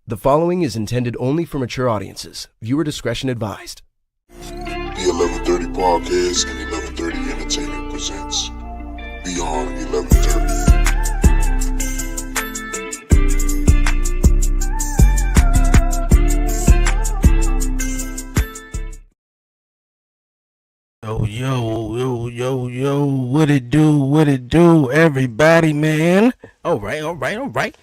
The following is intended only for mature audiences. Viewer discretion advised. The 1130 Podcast and 1130 Entertainment presents Beyond 1130. Yo, what it do, everybody, man? All right.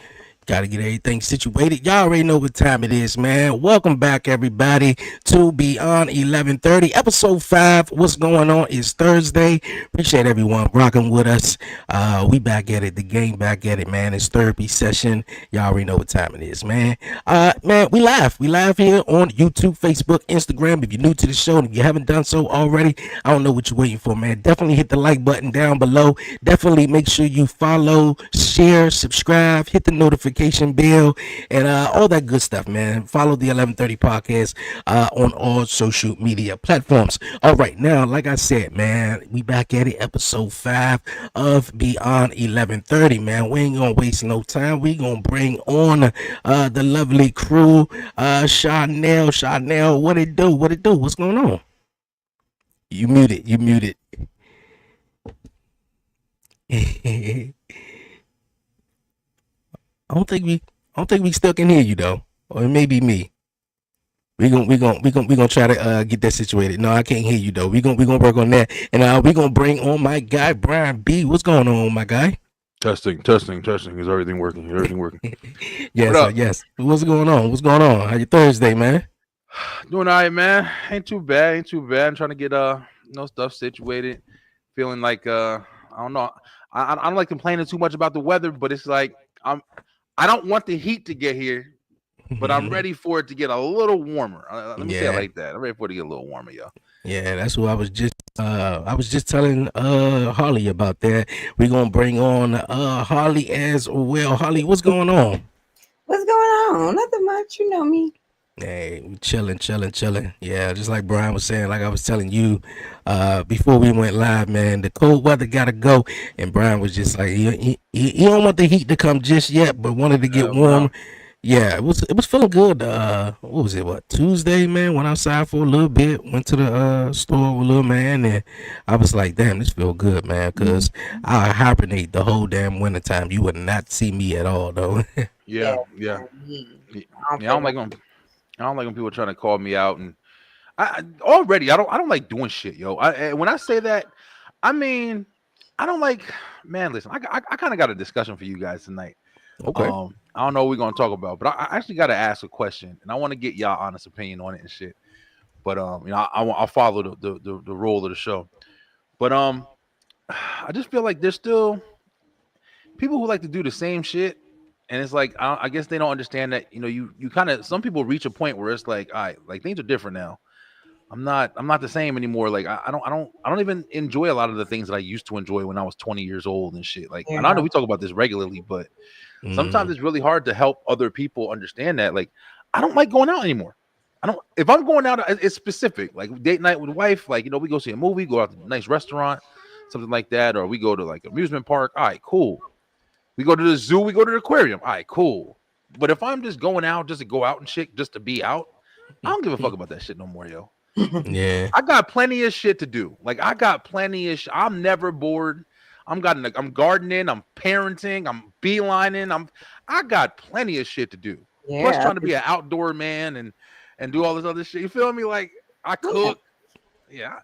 Gotta get everything situated. Y'all already know what time it is, man. Welcome back, everybody, to Beyond 1130, episode 5. What's going on? It's Thursday. Appreciate everyone rocking with us. We back at it. The game back at it, man. It's therapy session. Y'all already know what time it is, man. Man, we live. We live here on YouTube, Facebook, Instagram. If you're new to the show and if you haven't done so already, I don't know what you're waiting for, man. Definitely hit the like button down below. Definitely make sure you follow, share, subscribe, hit the notification bell, and all that good stuff, man. Follow the 1130 Podcast on all social media platforms. All right, now, like I said, man, we back at it, episode 5 of Beyond 1130, man. We ain't gonna waste no time. We gonna bring on the lovely crew. Chanel, what it do? What's going on? You muted. I don't think we still can hear you though, or it may be me. We gonna try to get that situated. No, I can't hear you though. We gonna work on that, and we gonna bring on my guy Brian B. What's going on, my guy? Testing. Is everything working? Yes. What's going on? How your Thursday, man? Doing all right, man. Ain't too bad. I'm trying to get stuff situated. Feeling like I don't know. I don't like complaining too much about the weather, but it's like I don't want the heat to get here, but I'm ready for it to get a little warmer. Let me say it like that. I'm ready for it to get a little warmer, yo. Yeah, that's what I was just telling Harley about that. We're gonna bring on Harley as well. Harley, what's going on? What's going on? Nothing much, you know me. Hey, we chilling. Yeah, just like Brian was saying, like I was telling you before we went live, man, the cold weather gotta go. And Brian was just like, he don't want the heat to come just yet, but wanted to get warm. Wow. Yeah, it was feeling good. What was it? Tuesday, man? Went outside for a little bit, went to the store with little man, and I was like, damn, this feel good, man, because I hibernate the whole damn wintertime. You would not see me at all, though. Yeah. I don't like them. I don't like when people are trying to call me out, and I don't like doing shit, yo. When I say that, I mean I don't like. Man, listen, I kind of got a discussion for you guys tonight. Okay. I don't know what we're gonna talk about, but I actually got to ask a question, and I want to get y'all honest opinion on it and shit. But I'll follow the role of the show. But I just feel like there's still people who like to do the same shit. And it's like I guess they don't understand that, you kind of, some people reach a point where it's like, all right, like things are different now. I'm not the same anymore. Like I don't even enjoy a lot of the things that I used to enjoy when I was 20 years old and shit. Like, and I know we talk about this regularly, but sometimes it's really hard to help other people understand that. Like, I don't like going out anymore. If I'm going out, it's specific, like date night with wife, like, we go see a movie, go out to a nice restaurant, something like that, or we go to like amusement park. All right, cool. We go to the zoo, we go to the aquarium. All right, cool. But if I'm just going out just to go out and shit, just to be out, I don't give a fuck about that shit no more, yo. Yeah. I got plenty of shit to do. Like, I'm never bored. I'm gardening, I'm parenting, I'm beelining, I got plenty of shit to do. Yeah. Plus trying to be an outdoor man and do all this other shit. You feel me? Like, I cook. Yeah.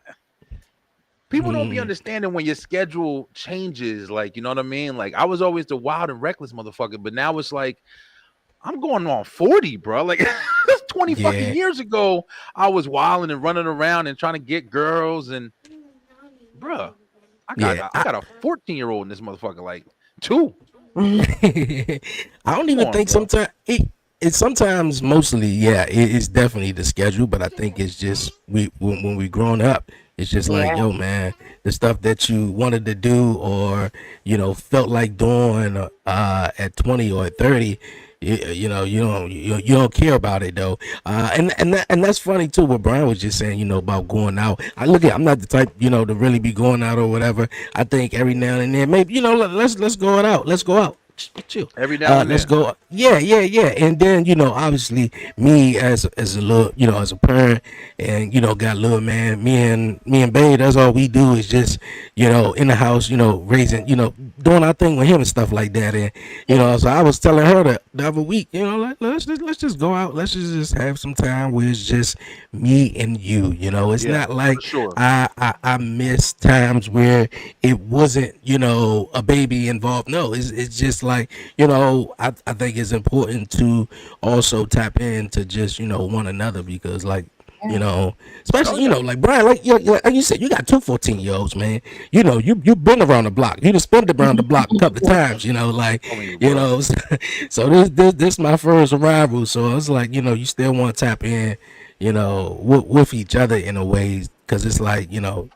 People don't be understanding when your schedule changes, like, you know what I mean? Like, I was always the wild and reckless motherfucker, but now it's like, I'm going on 40, bro. Like, 20 fucking years ago, I was wilding and running around and trying to get girls, and, bro, I got a 14-year-old in this motherfucker, like, 2. I don't even think sometimes it's sometimes mostly, it's definitely the schedule, but I think it's just when we grown up, it's just like, yo, man, the stuff that you wanted to do or, felt like doing at 20 or at 30, you don't care about it though. And that's funny too, what Brian was just saying, about going out. I'm not the type, to really be going out or whatever. I think every now and then, maybe, let's go out. chill. Every now and Let's then. go. Yeah, yeah, yeah. And then obviously me as a little, as a parent, and got a little man. Me and Babe. That's all we do is just in the house, raising, doing our thing with him and stuff like that. And Yeah. so I was telling her the other week, like, let's just go out. Let's just have some time where it's just me and you. It's Yeah, not for like sure. I miss times where it wasn't a baby involved. No, it's just like I think it's important to also tap into just one another, because like you Yeah. know Oh especially yeah. like Brian, like you said, you got two 14-year-olds, man. You've been around the block. You just been around the block a couple of times, like Telling you, bro. so this my first arrival, so it's like you still want to tap in with each other in a way, because it's like damn,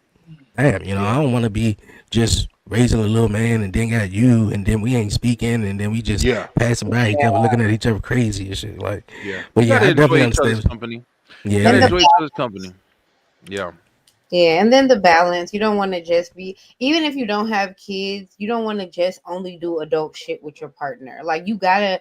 I Yeah. don't want to be just raising a little man and then got you, and then we ain't speaking, and then we just Yeah. passing by each other looking at each other crazy and shit. Like, Yeah. but You gotta yeah, I enjoy definitely each other's understand. company. Gotta And Yeah. the enjoy each other's company. Yeah. Yeah, and then the balance. You don't want to just be, even if you don't have kids, you don't want to just only do adult shit with your partner. Like you gotta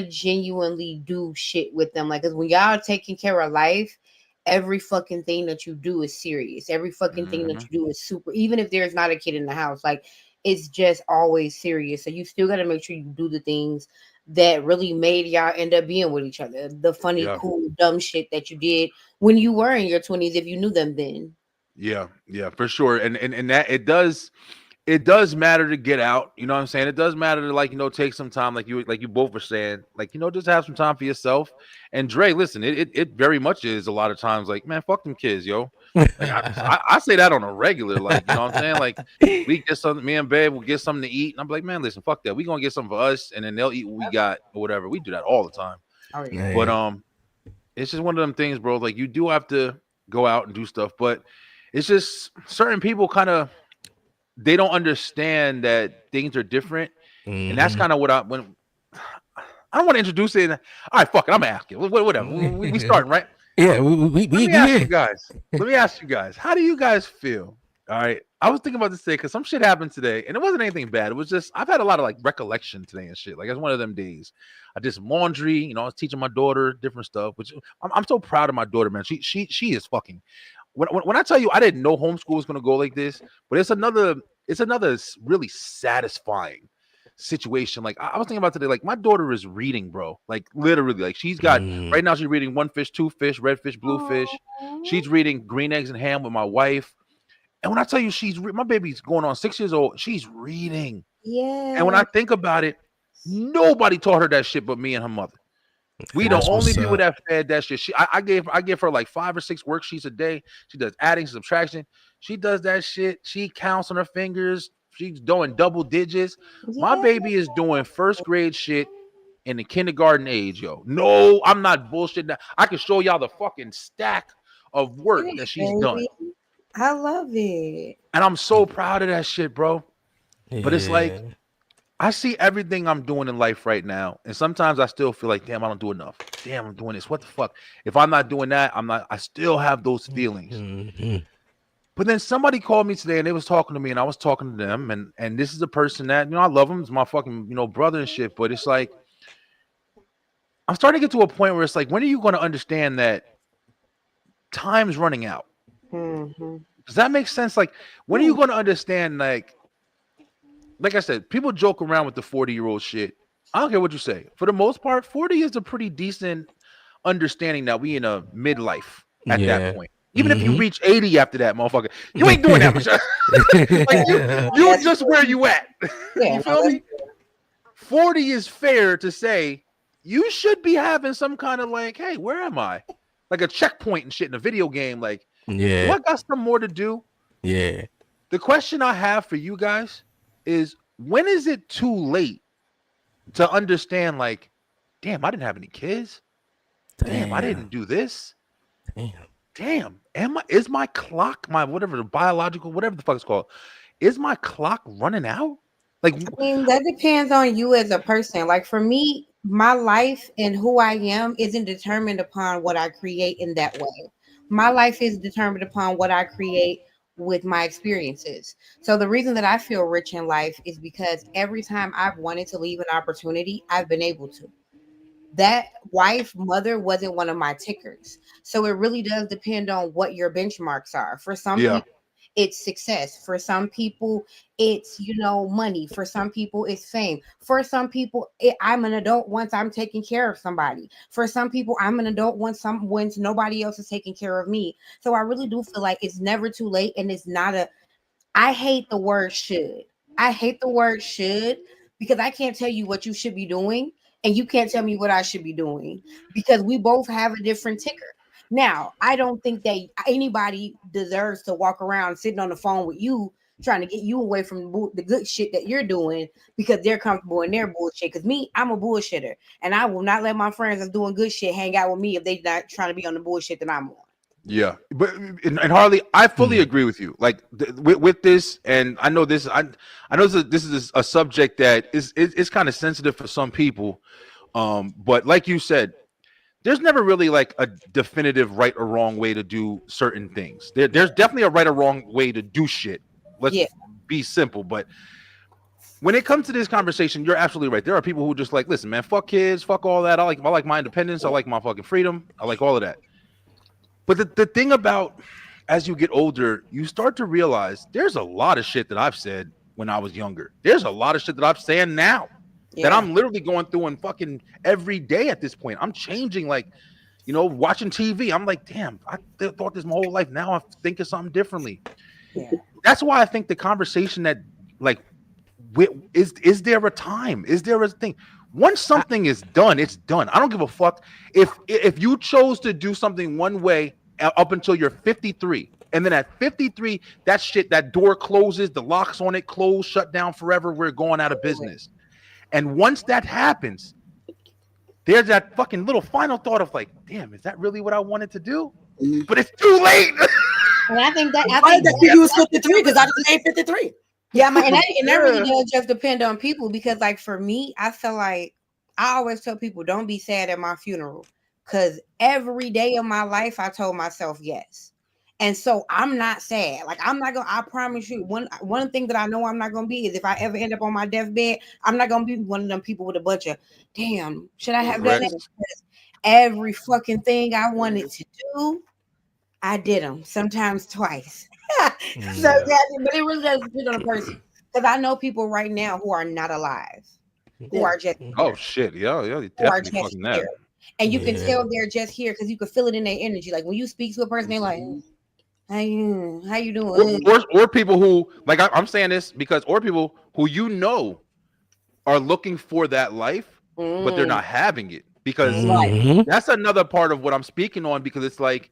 genuinely do shit with them. Like, cause when y'all are taking care of life, every fucking thing that you do is serious. Every fucking thing that Hmm. you do is super. Even if there's not a kid in the house, like it's just always serious. So you still gotta make sure you do the things that really made y'all end up being with each other. The funny, Yeah. cool, dumb shit that you did when you were in your 20s, if you knew them then. Yeah. Yeah. For sure. And that it does matter to get out. You know what I'm saying? It does matter to like take some time, like you both were saying, like just have some time for yourself. And Dre, listen, it very much is a lot of times like, man, fuck them kids, yo. Like I say that on a regular, like what I'm saying, like we get something, me and Babe will get something to eat, and I'm like, man, listen, fuck that, we gonna get something for us, and then they'll eat what we got or whatever. We do that all the time, Oh yeah. but Yeah. it's just one of them things, bro. Like you do have to go out and do stuff, but it's just certain people kind of they don't understand that things are different, and that's Hmm. kind of what I don't want to introduce it. All right, fuck it, I'm asking. Whatever. We starting right. Yeah, we, Let we, me we ask you here. guys. Let me ask you guys. How do you guys feel? All right. I was thinking about this today because some shit happened today, and it wasn't anything bad. It was just I've had a lot of like recollection today and shit. Like it's one of them days. I did some laundry. I was teaching my daughter different stuff, which I'm so proud of my daughter, man. She is fucking. When I tell you I didn't know homeschool was gonna go like this, but it's another really satisfying situation. Like I was thinking about today, like my daughter is reading, bro. Like literally, like she's got Mm. right now she's reading One Fish, Two Fish, Red Fish, Blue Fish. Aw. She's reading Green Eggs and Ham with my wife. And when I tell you my baby's going on 6 years old, she's reading. And when Yeah. I think about it, nobody taught her that shit but me and her mother. We the That's only what's people up. that fed that shit. I give her like 5 or 6 worksheets a day. She does adding, subtraction. She does that shit. She counts on her fingers. She's doing double digits. My Yeah. baby is doing first grade shit in the kindergarten age, yo. No, I'm not bullshitting. I can show y'all the fucking stack of work that Finish, she's done. baby. I love it. And I'm so proud of that shit, bro. But it's like Yeah. I see everything I'm doing in life right now, and sometimes I still feel like, damn, I don't do enough. Damn, I'm doing this. What the fuck? If I'm not doing that, I'm not. I still have those feelings. Hmm. But then somebody called me today, and they was talking to me, and I was talking to them, and this is a person that I love him. It's my fucking brother and shit. But it's like I'm starting to get to a point where it's like, when are you going to understand that time's running out? Hmm. Does that make sense? Like, when are you going to understand? Like I said, people joke around with the 40-year-old shit. I don't care what you say. For the most part, 40 is a pretty decent understanding that we in a midlife at that Yeah. point. Even if you Hmm. reach 80 after that, motherfucker, you ain't doing that much. Like you That's just where you at. yeah. You No, feel that's me? 40 is fair to say you should be having some kind of like, hey, where am I? Like a checkpoint and shit in a video game. Like, do Yeah. I got some more to do? Yeah. The question I have for you guys is, when is it too late to understand, like, damn, I didn't have any kids. Damn, I didn't Damn. do this. Damn. Damn, is my clock, my whatever the biological, whatever the fuck it's called, is my clock running out? Like, I mean, that depends on you as a person. Like for me, my life and who I am isn't determined upon what I create in that way. My life is determined upon what I create with my experiences. So the reason that I feel rich in life is because every time I've wanted to leave an opportunity, I've been able to. That wife, mother wasn't one of my tickers. So it really does depend on what your benchmarks are. For some Yeah. people, it's success. For some people, it's, money. For some people, it's fame. For some people, I'm an adult once I'm taking care of somebody. For some people, I'm an adult once nobody else is taking care of me. So I really do feel like it's never too late, and it's not a I hate the word should. I hate the word should because I can't tell you what you should be doing and you can't tell me what I should be doing because we both have a different ticker. Now, I don't think that anybody deserves to walk around sitting on the phone with you trying to get you away from the good shit that you're doing because they're comfortable in their bullshit. Because me, I'm a bullshitter and I will not let my friends that's doing good shit hang out with me if they're not trying to be on the bullshit that I'm on. Yeah, but and Harley, I fully agree with you. Like with this, and I know this. I know this is a subject that is kind of sensitive for some people. But like you said, there's never really like a definitive right or wrong way to do certain things. There's definitely a right or wrong way to do shit. Let's be simple. But when it comes to this conversation, you're absolutely right. There are people who just like, listen, man, fuck kids, fuck all that. I like my independence. I like my fucking freedom. I like all of that. But the thing about as you get older, you start to realize there's a lot of shit that I've said when I was younger. There's a lot of shit that I'm saying now that I'm literally going through and fucking every day at this point. I'm changing, like, watching TV. I'm like, damn, I thought this my whole life. Now I'm thinking something differently. Yeah. That's why I think the conversation that, like, is there a time? Is there a thing? Once something is done, it's done. I don't give a fuck if you chose to do something one way up until you're 53, and then at 53, that door closes, the locks on it close, shut down forever. We're going out of business. And once that happens, there's that fucking little final thought of like, damn, is that really what I wanted to do? But it's too late. And I think that you was 53 because I just made 53. Yeah, and that really does just depend on people because, like, for me, I feel like I always tell people, don't be sad at my funeral because every day of my life, I told myself yes. And so I'm not sad. Like, I promise you, one thing that I know I'm not going to be is if I ever end up on my deathbed, I'm not going to be one of them people with a bunch of, damn, should I have done that? Because every fucking thing I wanted to do, I did them, sometimes twice. So but it really does depend on the person because I know people right now who are not alive, who are just shit, yeah, who are just here, and you can tell they're just here because you can feel it in their energy. Like when you speak to a person, they're like, how you doing? Or people who, like, I'm saying this because, or people who are looking for that life, but they're not having it because that's another part of what I'm speaking on because it's like.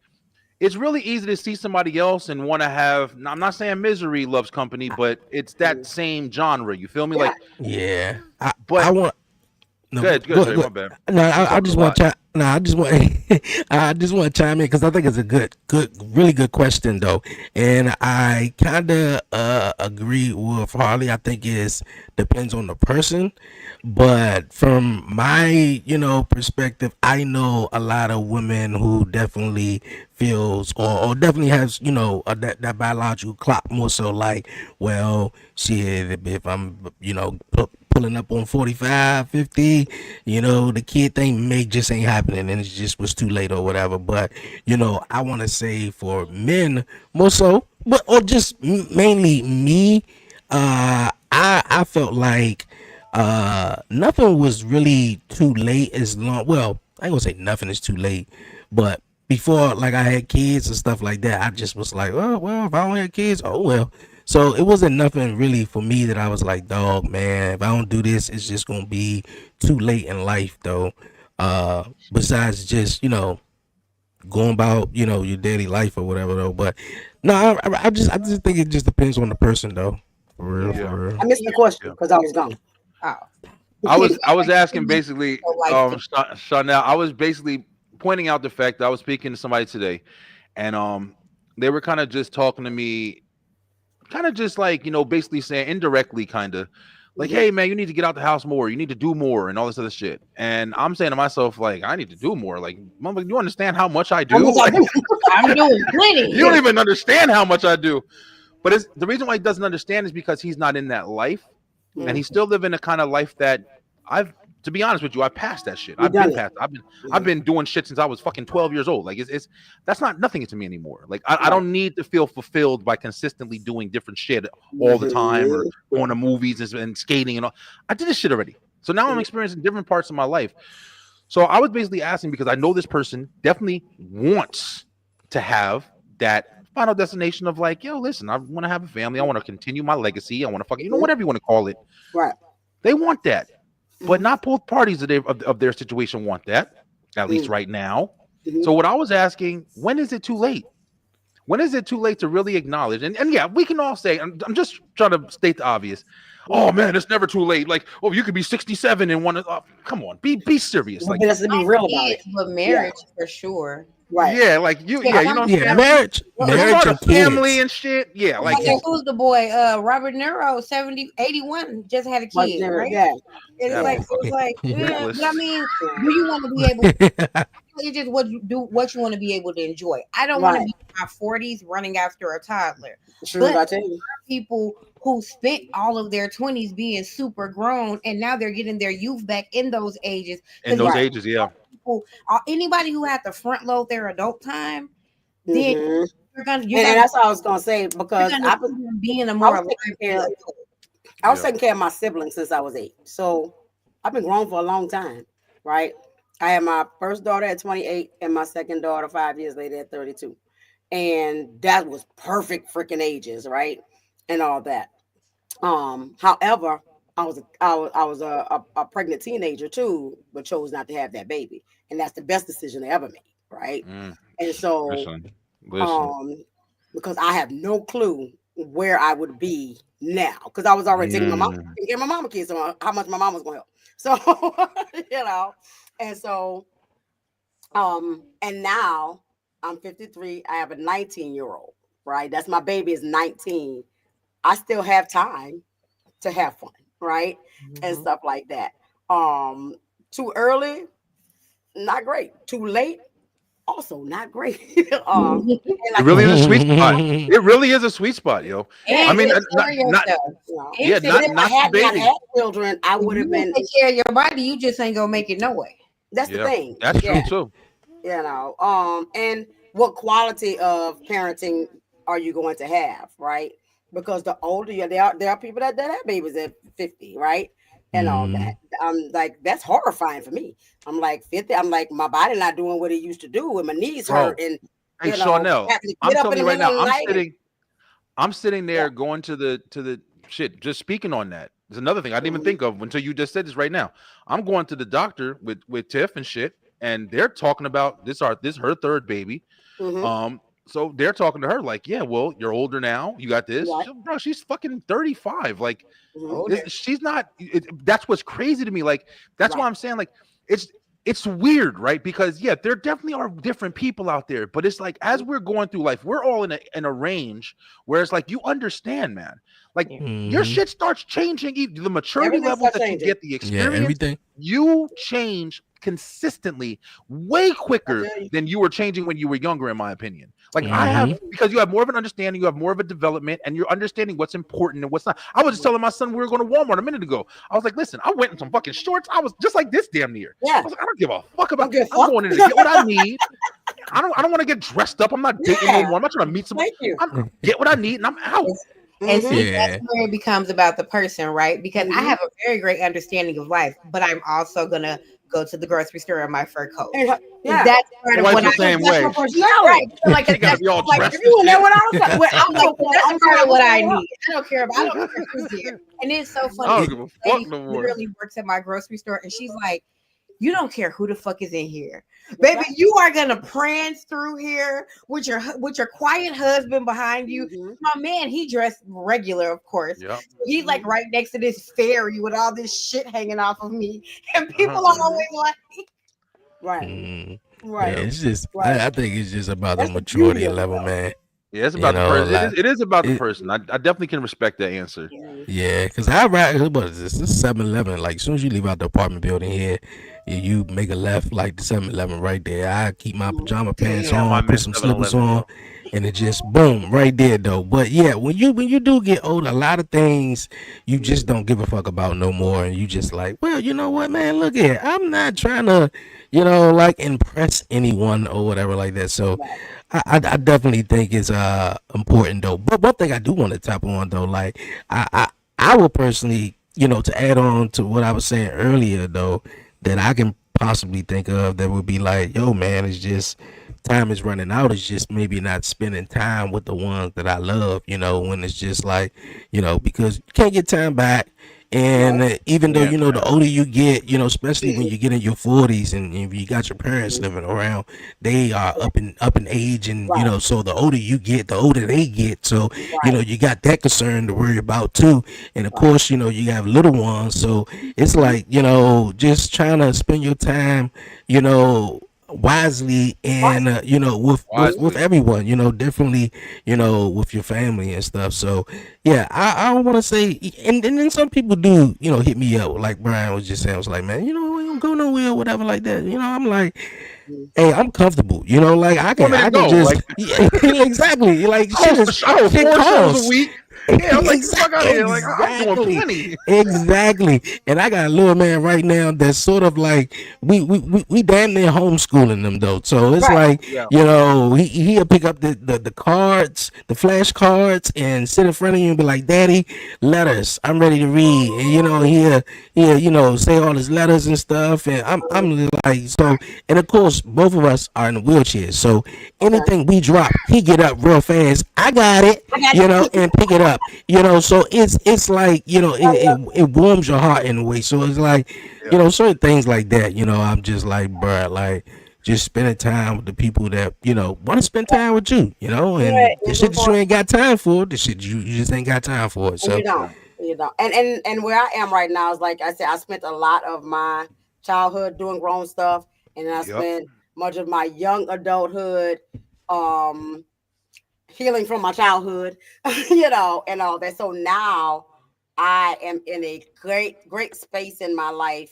It's really easy to see somebody else and want to have. I'm not saying misery loves company, but it's that same genre. You feel me? Like, I want. No, go ahead. My bad. No, I just want to. No, I just want. I just want to chime in because I think it's a really good question though, and I kind of agree with Harley. I think it depends on the person, but from my perspective, I know a lot of women who definitely feels or definitely has that biological clock more so like, well, shit, if I'm pulling up on 45, 50, the kid thing just ain't happening and it just was too late or whatever. But, I want to say for men more so, or just mainly me, I felt like nothing was really too late as long, well, I ain't gonna say nothing is too late, but before like I had kids and stuff like that, I just was like, oh, well, if I don't have kids, oh well. So it wasn't nothing really for me that I was like, dog, man, if I don't do this, it's just gonna be too late in life though. Besides just, going about, your daily life or whatever though. But no, I just think it just depends on the person though. For real. I missed the question because I was gone. Oh. I was asking basically, Chanel, I was basically pointing out the fact that I was speaking to somebody today and they were kind of just talking to me, kind of just like, basically saying indirectly kind of like, hey man, you need to get out the house more, you need to do more and all this other shit. And I'm saying to myself, like, I need to do more. Like, mama, you understand how much I do? Like, I'm doing plenty. You don't even understand how much I do. But it's, the reason why he doesn't understand is because he's not in that life, and he's still living a kind of life that to be honest with you, I passed that shit. I've been doing shit since I was fucking 12 years old. Like it's that's not nothing to me anymore. Like I don't need to feel fulfilled by consistently doing different shit all the time or going to movies and skating and all. I did this shit already. So now I'm experiencing different parts of my life. So I was basically asking because I know this person definitely wants to have that final destination of like, yo, listen, I want to have a family. I want to continue my legacy. I want to fucking, whatever you want to call it. Right. They want that, but not both parties of their situation want that, at least right now. So what I was asking, when is it too late? When is it too late to really acknowledge? And yeah, we can all say, I'm just trying to state the obvious. Oh man, it's never too late. Like, oh, you could be 67 and want to. Come on, be serious. Like, let's be real about it. But marriage for sure. Right. Yeah, like you. Yeah, you know. Yeah, marriage and family kids. and shit. Yeah, like who's the boy? Robert Niro, 81, just had a kid, right? Yeah. And it's like, yeah. But I mean, do you want to be able? It's just what you want to be able to enjoy. I don't want to be in my 40s running after a toddler. But I tell you, people who spent all of their 20s being super grown, and now they're getting their youth back in those ages. In those ages, yeah. Anybody who had to front load their adult time, then you're gonna. And that's what I was gonna say because I've been being a more. I was taking care of my siblings since I was 8, so I've been grown for a long time, right? I had my first daughter at 28 and my second daughter 5 years later at 32, and that was perfect freaking ages, right? And all that. However, I was a pregnant teenager too, but chose not to have that baby, and that's the best decision I ever made, right? And so, listen. Because I have no clue where I would be now, because I was already taking my mama kids, so how much my mom was going to help. So, and so, and now I'm 53. I have a 19-year-old, right? That's my baby is 19. I still have time to have fun, right? And stuff like that. Too early, not great. Too late, also not great. It really is a sweet spot. It really is a sweet spot, yo. And I mean, not baby. Had children, I would have been take care of your body. You just ain't gonna make it no way. That's the thing. That's true too. And what quality of parenting are you going to have, right? Because the older you, there are people that have babies at 50, right? And all that. I'm like, that's horrifying for me. I'm like 50. I'm like, my body not doing what it used to do, and my knees hurt. And hey, Chanel, I'm telling you right now, I'm sitting there going to the shit. Just speaking on that. There's another thing I didn't even think of until you just said this right now. I'm going to the doctor with Tiff and shit, and they're talking about this her third baby. So they're talking to her like, yeah, well, you're older now. You got this. Right. Bro, she's fucking 35. Like, she's not. That's what's crazy to me. Like, that's why I'm saying, like, it's weird, right? Because, yeah, there definitely are different people out there. But it's like, as we're going through life, we're all in a range where it's like, you understand, man. Like, your shit starts changing. The maturity level that you get, the experience, everything. You change consistently way quicker than you were changing when you were younger, in my opinion. Like I have, because you have more of an understanding, you have more of a development, and you're understanding what's important and what's not. I was just telling my son we were going to Walmart a minute ago. I was like, listen, I went in some fucking shorts. I was just like this damn near. I was like, I don't give a fuck about I'm going in to get what I need. I don't want to get dressed up. I'm not dating no more. I'm not trying to meet somebody. Get what I need and I'm out. And see, that's where it becomes about the person, right? Because I have a very great understanding of life, but I'm also gonna go to the grocery store in my fur coat. That's part of what the same way. Right. Like, that's part of what I need. I don't care who's here. And it's so funny. Lady literally works at my grocery store, and she's like, you don't care who the fuck is in here, baby. You are gonna prance through here with your quiet husband behind you. My man, he dressed regular, of course. He's like right next to this ferry with all this shit hanging off of me, and people are always like, right. Yeah, it's just I think it's just about the maturity level, man. Yeah, it's about the person. It is about the person. I definitely can respect that answer. Yeah, because I ride. What is this? This is 7-Eleven. Like, as soon as you leave out the apartment building here, you make a left, like the 7-Eleven right there. I keep my pajama pants on, put some slippers on, and it just boom right there though. But yeah, when you do get older, a lot of things you just don't give a fuck about no more, and you just like, well, you know what, man, look here, I'm not trying to, like impress anyone or whatever like that. So Right. I definitely think it's important though. But one thing I do want to tap on though, like I would personally, to add on to what I was saying earlier though, that I can possibly think of that would be like, yo, man, it's just time is running out. It's just maybe not spending time with the ones that I love, when it's just like, because you can't get time back. And No. even though, Can't, the man. older you get, especially when you get in your 40s and if you got your parents living around, they are up in age, and Right. so the older you get, the older they get. So Right. you got that concern to worry about too. And of Right. course, you have little ones. So it's like, just trying to spend your time, you know, wisely, Right. and with Wisely. everyone, differently, with your family and stuff. So yeah, I don't want to say, and then some people do, hit me up like Brian was just saying. I was like, man, we don't go nowhere or whatever like that. I'm like, Mhm. hey, I'm comfortable. Like You want me to I can go? just Like yeah, exactly. Like I host, I host shit 4 shows a costs. week. Yeah, I'm like, get the fuck out of here. Like I'm doing Exactly, plenty. exactly. And I got a little man right now that's sort of like we damn near homeschooling them though. So it's Right. like, Yeah. he'll pick up the cards, the flash cards, and sit in front of you and be like, Daddy, letters, I'm ready to read. And he'll say all his letters and stuff. And I'm like, so, and of course both of us are in wheelchairs. So Okay. anything we drop, he get up real fast. I got it, I got you. and pick it up. So it's like, it warms your heart in a way. So it's like, Yeah. certain things like that. I'm just like, bruh, like just spending time with the people that want to spend time with you. Yeah, And the it's shit that you important. ain't got time for, the shit you just ain't got time for it. And So you don't. You don't. And where I am right now is like I said, I spent a lot of my childhood doing grown stuff, and then I Yep. spent much of my young adulthood um healing from my childhood, and all that. So now I am in a great space in my life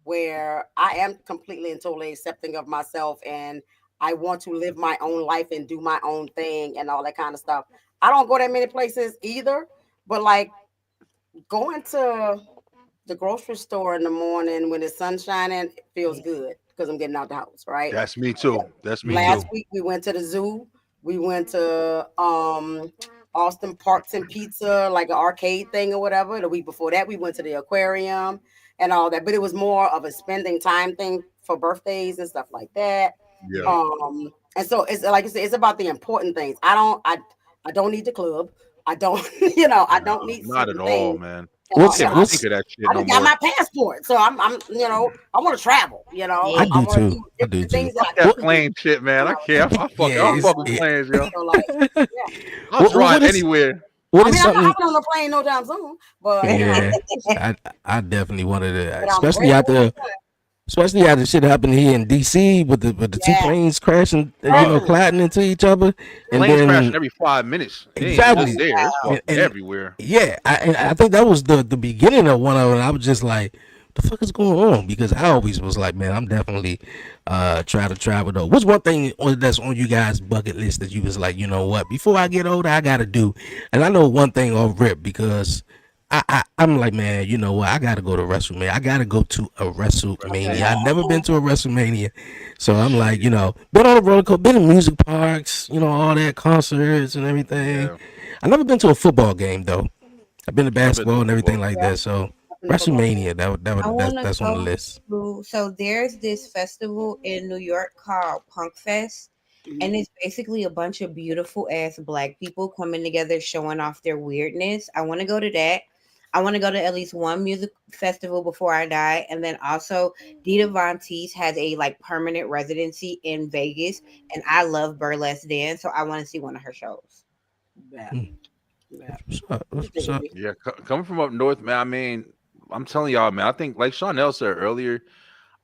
where I am completely and totally accepting of myself, and I want to live my own life and do my own thing and all that kind of stuff. I don't go that many places either, but like going to the grocery store in the morning when the sun's shining, it feels good because I'm getting out the house, right? That's me too. That's me Last too. week we went to the zoo. We went to Austin Parks and Pizza, like an arcade thing or whatever. The week before that, we went to the aquarium and all that. But it was more of a spending time thing for birthdays and stuff like that. Yeah. And so it's like I said, it's about the important things. I don't need the club. I don't, I Nah, don't need not certain at all, things man. and I all what's that. can't I think what's just of that shit I no just got more. my passport, so I want to travel. I Yeah. I do want to too. do I do different too. things that Fuck I that What? couldn't do. plane shit, man. I can't. Yeah, I don't it's fuck with planes, yo. So like, yeah. I'll what drive is anywhere. what I is mean, I'm not something? hopping on a plane no time soon, but Yeah, I I definitely wanted to, but I'm ready when it's time. especially after shit happened here in DC with the two Yeah. planes crashing, Bruh. colliding into each other, and Planes crashing then every 5 minutes. It ain't just exactly, there. It's fucking and everywhere. yeah, I think that was the beginning of one of them. I was just like, the fuck is going on? Because I Yeah. always was like, man, I'm definitely try to travel though. What's one thing that's on you guys' bucket list that you was like, you know what, before I get older, I gotta do? And I know one thing off rip because I'm like, man, you know what? I gotta go to WrestleMania. I gotta go to a Okay. WrestleMania. I've never been Oh, to a WrestleMania, so I'm like, Shit. been on a roller coaster, been in music parks, all that concerts and everything. Yeah. I never been to a football game though. I've been to I've been to basketball a and everything football like yeah. that. So Up in the football game. WrestleMania, I want to that's on the go list. to, so there's this festival in New York called Punk Fest, Mhm. and it's basically a bunch of beautiful ass black people coming together showing off their weirdness. I want to go to that. I want to go to at least one music festival before I die, and then also Dita Von Teese has a like permanent residency in Vegas, and I love burlesque dance, so I want to see one of her shows. Yeah. Hmm. Yeah. What's up? You What's think it'd up? be Yeah. Coming from up north, man. I mean, I'm telling y'all, man. I think, like Chanel said earlier,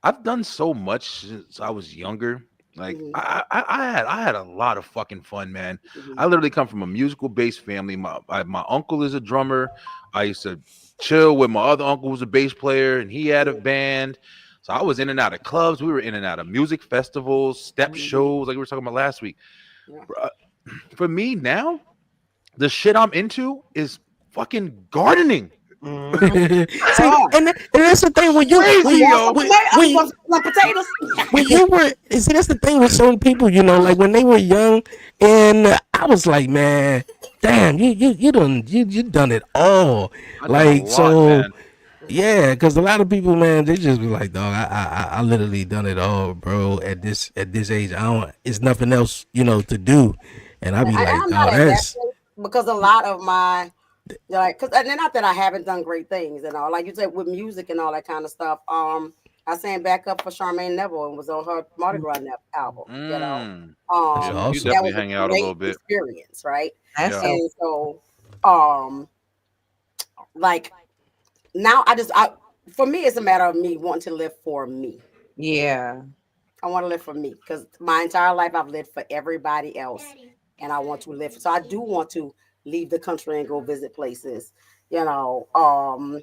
I've done so much since I was younger. Like mhm, I had a lot of fucking fun, man. mhm, I literally come from a musical based family. My uncle is a drummer. I used to chill with my other uncle who's a bass player, and he had a mhm, band. So I was in and out of clubs. We were in and out of music festivals, step mhm, shows, like we were talking about last week. yeah. For me now, the shit I'm into is fucking gardening. See, and that's the thing when you Crazy, yo. Like potatoes. when you were see that's the thing with certain people, like when they were young, and I was like, man, damn, you done it all, I done a like lot, so. man. Yeah, because a lot of people, man, they just be like, dog, I literally done it all, bro. At this age, I don't. It's nothing else, to do, and I be like, I'm not dog, at that that's place because a lot of my because not that I haven't done great things and all, like you said with music and all that kind of stuff. I sang back up for Charmaine Neville and was on her Mardi Gras album. Mm. that's Yeah, you awesome. That definitely was a hang out a great little bit. experience, right? That's Yeah. so. And so, like now, for me, it's a matter of me wanting to live for me. Yeah. I want to live for me because my entire life I've lived for everybody else, and I want to live. So I do want to leave the country and go visit places. You know, I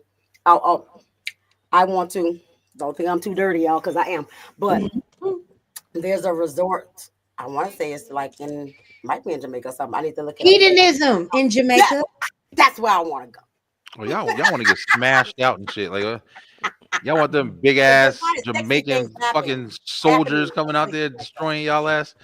want to. Don't think I'm too dirty, y'all, because I am. But there's a resort. I want to say it's like might be in Jamaica or something. I need to look it up. Hedonism in Jamaica. That's where I want to go. Oh, y'all want to get smashed out and shit. Like, y'all want them big ass There's a lot of sexy things Jamaican fucking soldiers coming out there destroying y'all ass.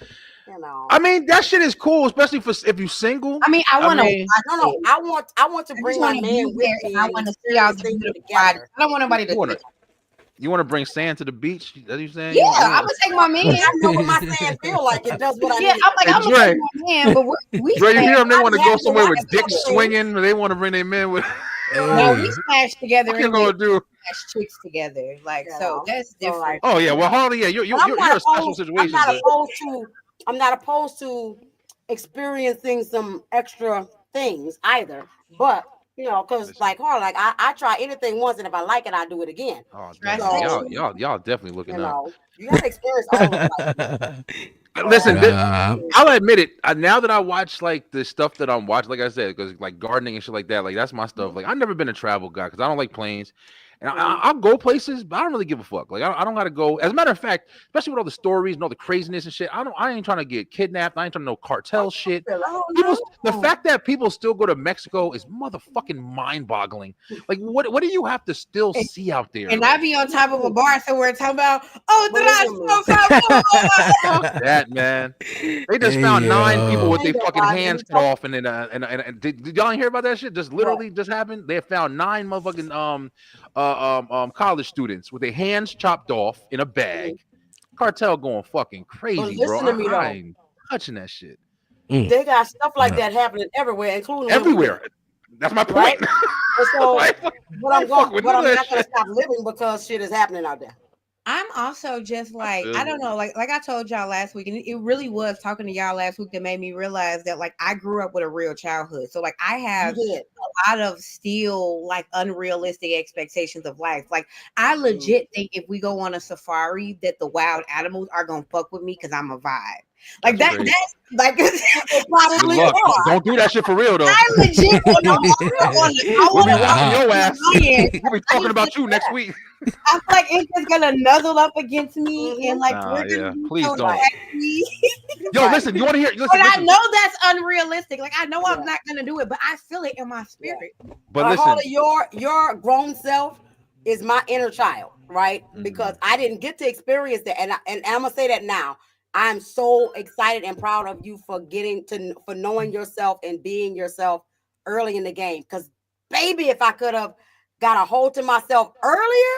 You know. I mean, that shit is cool, especially for if you single. I mean, I want to mean, watch No, it. I want to I just bring my want to man be with there, me and I and want to see all experience the things beautiful bodies. together. I don't want nobody to. you want to bring sand to the beach? That you saying? Yeah, You I'm want- gonna take my man. I know what my sand feel like. It does what I Yeah, need. I'm like, Hey, I'm gonna Dre, take my man, but we Dre, you hear them? They I want to be go having to somewhere watch with dick other things. swinging. They want to bring their men with. no, we Hey, smash together What you anyway. gonna do? Smash chicks together, like You so know. that's So different. like, Oh yeah, well Harley, yeah, but I'm you're a special I'm situation, not but opposed to. I'm not opposed to experiencing some extra things either. But because listen. like hard, like I try anything once, and if I like it, I do it again. Oh damn, Trust yeah, that So shit. y'all definitely looking up. you gotta experience all of life. Listen, nah, I'll admit it. Now that I watch like the stuff that I'm watching, like I said, because like gardening and shit like that, like that's my stuff. Like I've never been a travel guy because I don't like planes, and I'll go places, but I don't really give a fuck. Like I don't gotta go. As a matter of fact, especially with all the stories and all the craziness and shit, I ain't trying to get kidnapped. I ain't trying to know cartel shit. People, the fact that people still go to Mexico is motherfucking mind-boggling. Like, what do you have to still see out there? And I be on top of a bar somewhere talking about, oh, did I Believe me. smoke something? Fuck that, man. They just hey, found 9 people with Ain't their fucking nobody. hands cut off, and then and did y'all hear about that shit? Just literally just happened. They found 9 motherfucking college students with their hands chopped off in a bag. Cartel going fucking crazy, bro. listen to me, I though. ain't touching that shit They got stuff like that happening everywhere, including where we everywhere. live, That's my right? point. And so, I ain't fuck- but I I'm ain't fuck with but none I'm of not that gonna shit. stop living because shit is happening out there. I'm also just like, feel I you. don't know, like I told y'all last week, and it really was talking to y'all last week that made me realize that like I grew up with a real childhood. So like I You have did. a lot of still like unrealistic expectations of life. Like I legit think if we go on a safari that the wild animals are gonna fuck with me because I'm a vibe. Like That's crazy. that's like They Good probably luck. are. Don't do that shit for real though. I legit I We'll be want watching Nah. your ass. to We'll be talking about you next week. I feel like it's just gonna nuzzle up against me and like Nah, we're yeah. gonna be Please so don't. happy. Yo, Right. listen. You want to hear? Listen, But I listen. know that's unrealistic. Like I know I'm Yeah. not gonna do it, but I feel it in my spirit. But listen. Harley, your grown self is my inner child, right? Mm-hmm. Because I didn't get to experience that, and I'm gonna say that now. I'm so excited and proud of you for for knowing yourself and being yourself early in the game. Because baby, if I could have got a hold to myself earlier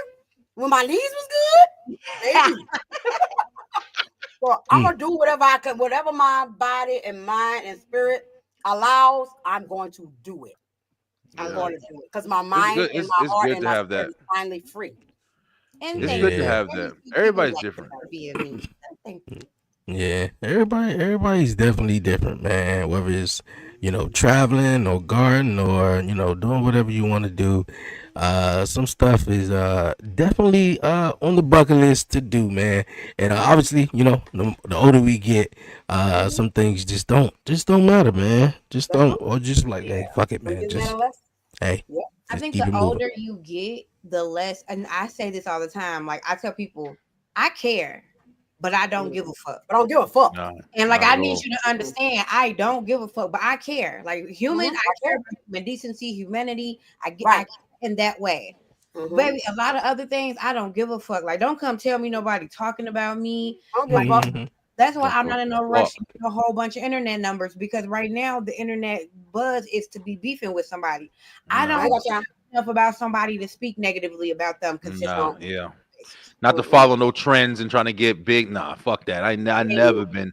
when my knees was good, baby. So I'm gonna do whatever I can, whatever my body and mind and spirit allows. I'm going to do it. I'm Yeah. going to do it because my It's mind good. and my It's heart good and to my have spirit that. is finally free. And It's thank good to you. Yeah. have Let me that. see people Everybody's like different. that being me. Thank you. Yeah, everybody's definitely different, man. Whether it's traveling or gardening or doing whatever you want to do, some stuff is definitely on the bucket list to do, man. And obviously, the older we get, some things just don't matter, man. Just That's don't, right. or just like, hey, fuck it, man. Isn't that Just a lesson? hey, Yeah. I just think keep the it moving. older you get, the less, and I say this all the time. Like I tell people, I care. but I don't give a fuck. I don't give a fuck. No, And like not I at need all. you to understand, I don't give a fuck, but I care. Like human, Mhm, I care about human decency, humanity. I get Right. in that way. Mhm. Baby, a lot of other things I don't give a fuck. Like, don't come tell me nobody talking about me. I don't give a Like, fuck. Mhm. that's why Don't I'm give not in a no rush to fuck. get a whole bunch of internet numbers because right now the internet buzz is to be beefing with somebody. I No. I ain't don't got time. care enough about somebody to speak negatively about them consistently. Nah, yeah. Not to Mm-mm. follow no trends and trying to get big. Nah, fuck that. I never been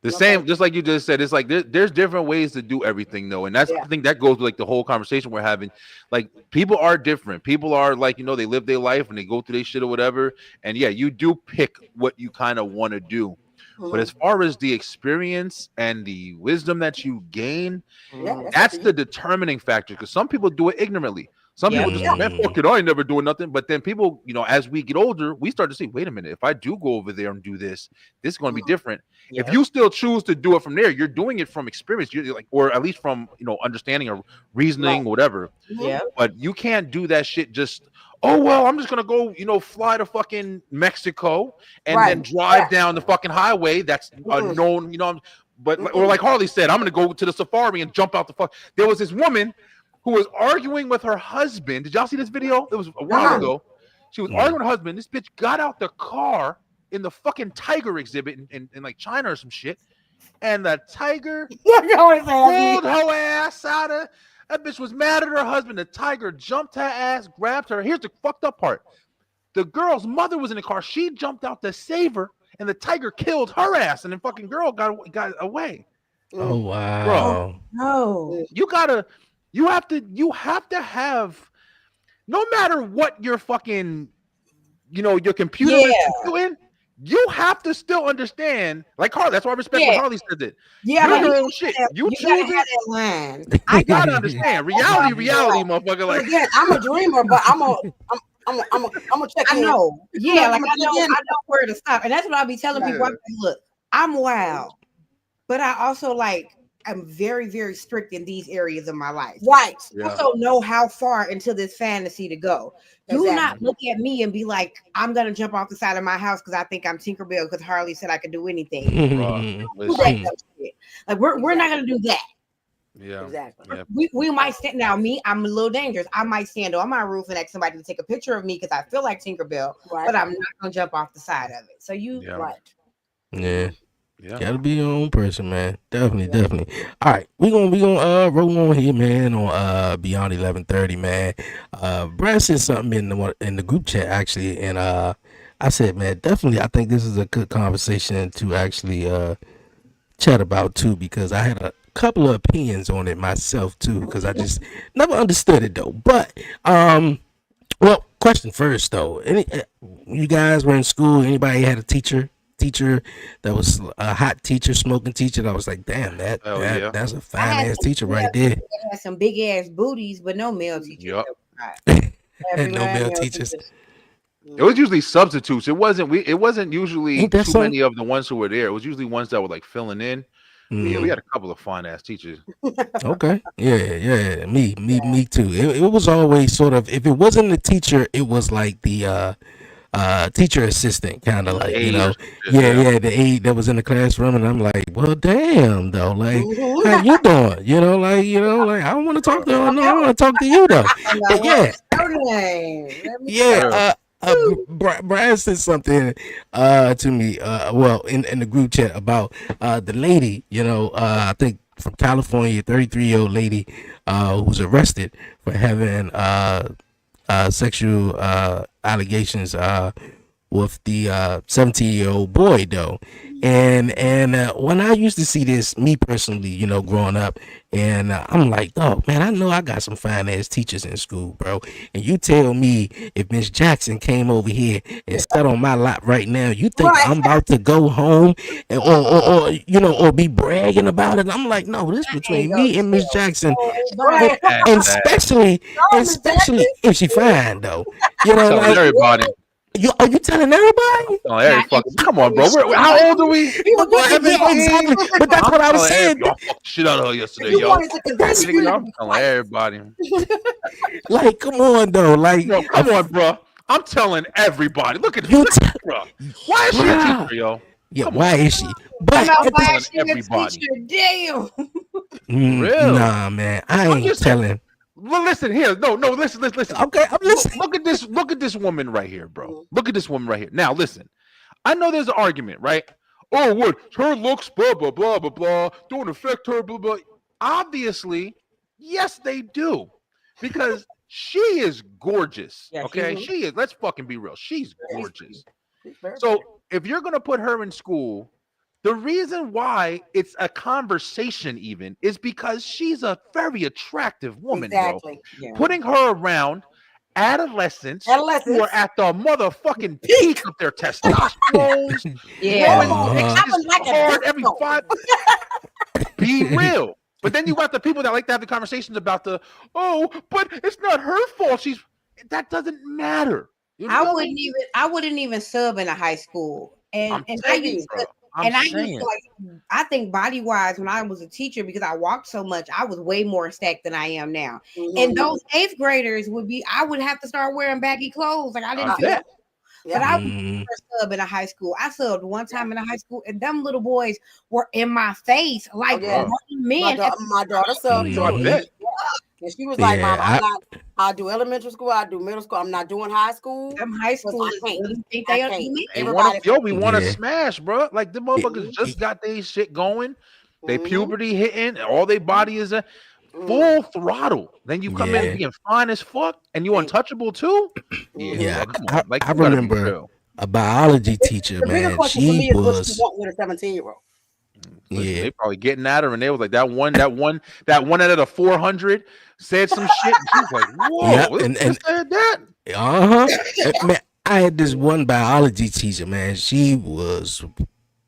the Okay. same. Just like you just said, it's like there's different ways to do everything though, and that's Yeah. I think that goes with like the whole conversation we're having. Like people are different. People are like they live their life and they go through their shit or whatever. And yeah, you do pick what you kind of want to do. But as Mhm. far as the experience and the wisdom that you gain, Yeah, that's up that's to you. the determining factor. Because some people do it ignorantly. Some Yeah. people just man, fuck it, I ain't never doing nothing. But then people, as we get older, we start to see, wait a minute, if I do go over there and do this, this is going to be different. If you still choose to do it from there, you're doing it from experience. You're like, or at least from understanding or reasoning, Right. whatever. Mhm. But you can't do that shit just. Oh well, I'm just gonna go, fly to fucking Mexico and then Right. drive down the fucking highway. That's a Mm-mm. known, But or like Harley said, I'm gonna go to the safari and jump out the fuck. There was this woman who was arguing with her husband. Did y'all see this video? It was a while Uh-huh. ago. She was arguing with her husband. This bitch got out the car in the fucking tiger exhibit in like China or some shit, and the tiger You always say that. pulled her ass out of. That bitch was mad at her husband. The tiger jumped her ass, grabbed her. Here's the fucked up part. The girl's mother was in the car. She jumped out to save her, and the tiger killed her ass, and the fucking girl got away. Oh Mm. wow. No. You have to have, no matter what your fucking, your computer is doing, you have to still understand. Like Harley, that's why I respect when Harley said it. Yeah, You're like, your own shit. You You choose gotta have it. that line. I gotta understand. Reality, motherfucker. But Like, again, I'm a dreamer, but I'm a check I in. know. Yeah, like I'ma I check know in. I know where to stop. And that's what I'll be telling people. I'm like, look, I'm wild, but I also I'm very, very strict in these areas of my life. Right. yeah. Also know how far into this fantasy to go. Do Exactly. not look at me and be like, I'm gonna jump off the side of my house because I think I'm Tinkerbell because Harley said I could do anything. Bruh, Do that listen. dumb shit. Like we're not gonna do that. Yeah. Exactly. Yeah. We might stand now. Me, I'm a little dangerous. I might stand on my roof and ask somebody to take a picture of me because I feel like Tinkerbell, Right. but I'm not gonna jump off the side of it. So you Yeah. Right. Yeah. Yeah. Gotta be your own person, man. Definitely. All right, we gonna roll on here, man. On Beyond 11:30, man. Brad said something in the group chat actually, and I said, man, definitely. I think this is a good conversation to actually chat about too, because I had a couple of opinions on it myself too, because I just never understood it though. But well, question first though. You guys were in school? Anybody had a teacher that was a hot teacher, smoking teacher that was like, damn, Hell yeah. that's a I fine had ass some teacher right male there. teachers that had some big ass booties, but no male teachers. Yup. And no male teachers. It was usually substitutes. It wasn't usually Ain't that too many of the ones who were there. It was usually ones that were like filling in. Yeah, we had a couple of fine ass teachers. Okay. Yeah. Me too. It was always sort of, if it wasn't the teacher, it was like the teacher assistant, kind of like, Aide or some shit, yeah, the aide that was in the classroom, and I'm like, well, damn, though, like, Mhm. how you doing? Like I don't want to talk to her. No, I want to talk to you though. Yeah. Yeah, Brad said something to me well in the group chat about the lady, I think from California, 33-year-old lady who was arrested for having sexual allegations with the 17-year-old boy though. And when I used to see this, me personally, growing up, and I'm like, oh man, I know I got some fine ass teachers in school, bro. And you tell me if Miss Jackson came over here and sat on my lap right now, you think I'm about to go home and, or be bragging about it? I'm like, no, this between me and Miss Jackson, and especially if she fine though, Telling like, everybody. Are you telling everybody? Come on, bro. How old are we? Exactly. But that's what I was saying. Y'all fucked shit out of her yesterday, You yo. wanted to convince you to I'm be telling quiet. everybody. Like, come on, though. Like, Come on, bro. I'm telling everybody. Look at You bro. Why is she a teacher, yo? Yeah, Come why on. is she? I'm But not at why this, she a Everybody. teacher. Damn. Really? nah, man, I I'm ain't just saying. telling. Well, listen here. No, listen. Okay, I'm listening. Look at this woman right here, bro. Mhm. Look at this woman right here. Now, listen. I know there's an argument, right? Oh, what? Her looks, blah blah blah blah blah, don't affect her, blah blah. Obviously, yes, they do, because she is gorgeous. Yeah, Okay, she is. Let's fucking be real. She's She's gorgeous. She's very So pretty. if you're gonna put her in school, the reason why it's a conversation even is because she's a very attractive woman, bro. Exactly. Yeah. Putting her around adolescents who Adolescents. are at the motherfucking peak of their testosterone, Yeah. growing Uh-huh. dicks is like a hard every disco. 5. Be real. But then you got the people that like to have the conversations about but it's not her fault. That doesn't matter. You I feel wouldn't me? even I wouldn't even sub in a high school. I'm And I saying, used bro. to I'm and I used saying. to like I think body wise when I was a teacher because I walked so much, I was way more stacked than I am now. And Mhm. those eighth graders I would have to start wearing baggy clothes. Like I didn't I feel bet. but I would Mm, never sub in a high school. I subbed one time in a high school, and them little boys were in my face like Oh, yeah. grown men. My daughter subbed So I too. bet. And she was like, yeah, Mom, I'm not, I'll do elementary school, I'll do middle school, I'm not doing high school. Them high Because schoolers I can't. really think I they can't. are me. Everybody. We want to Yeah. smash, bro. Like the motherfuckers Mhm. just got their shit going. They Mhm. puberty hitting, all their body is Mhm. full throttle. Then you come in Yeah. being fine as fuck, and you untouchable too. Yeah, Yeah, bro, come I, on. Like I you gotta be remember real. a biology teacher, The bigger man. question for She me is what you was, want with a 17-year-old. Listen, yeah, they probably getting at her, and they was like that one out of the 400 said some shit, and she was like, yeah, "Whoa, and this said that." man, I had this one biology teacher, man.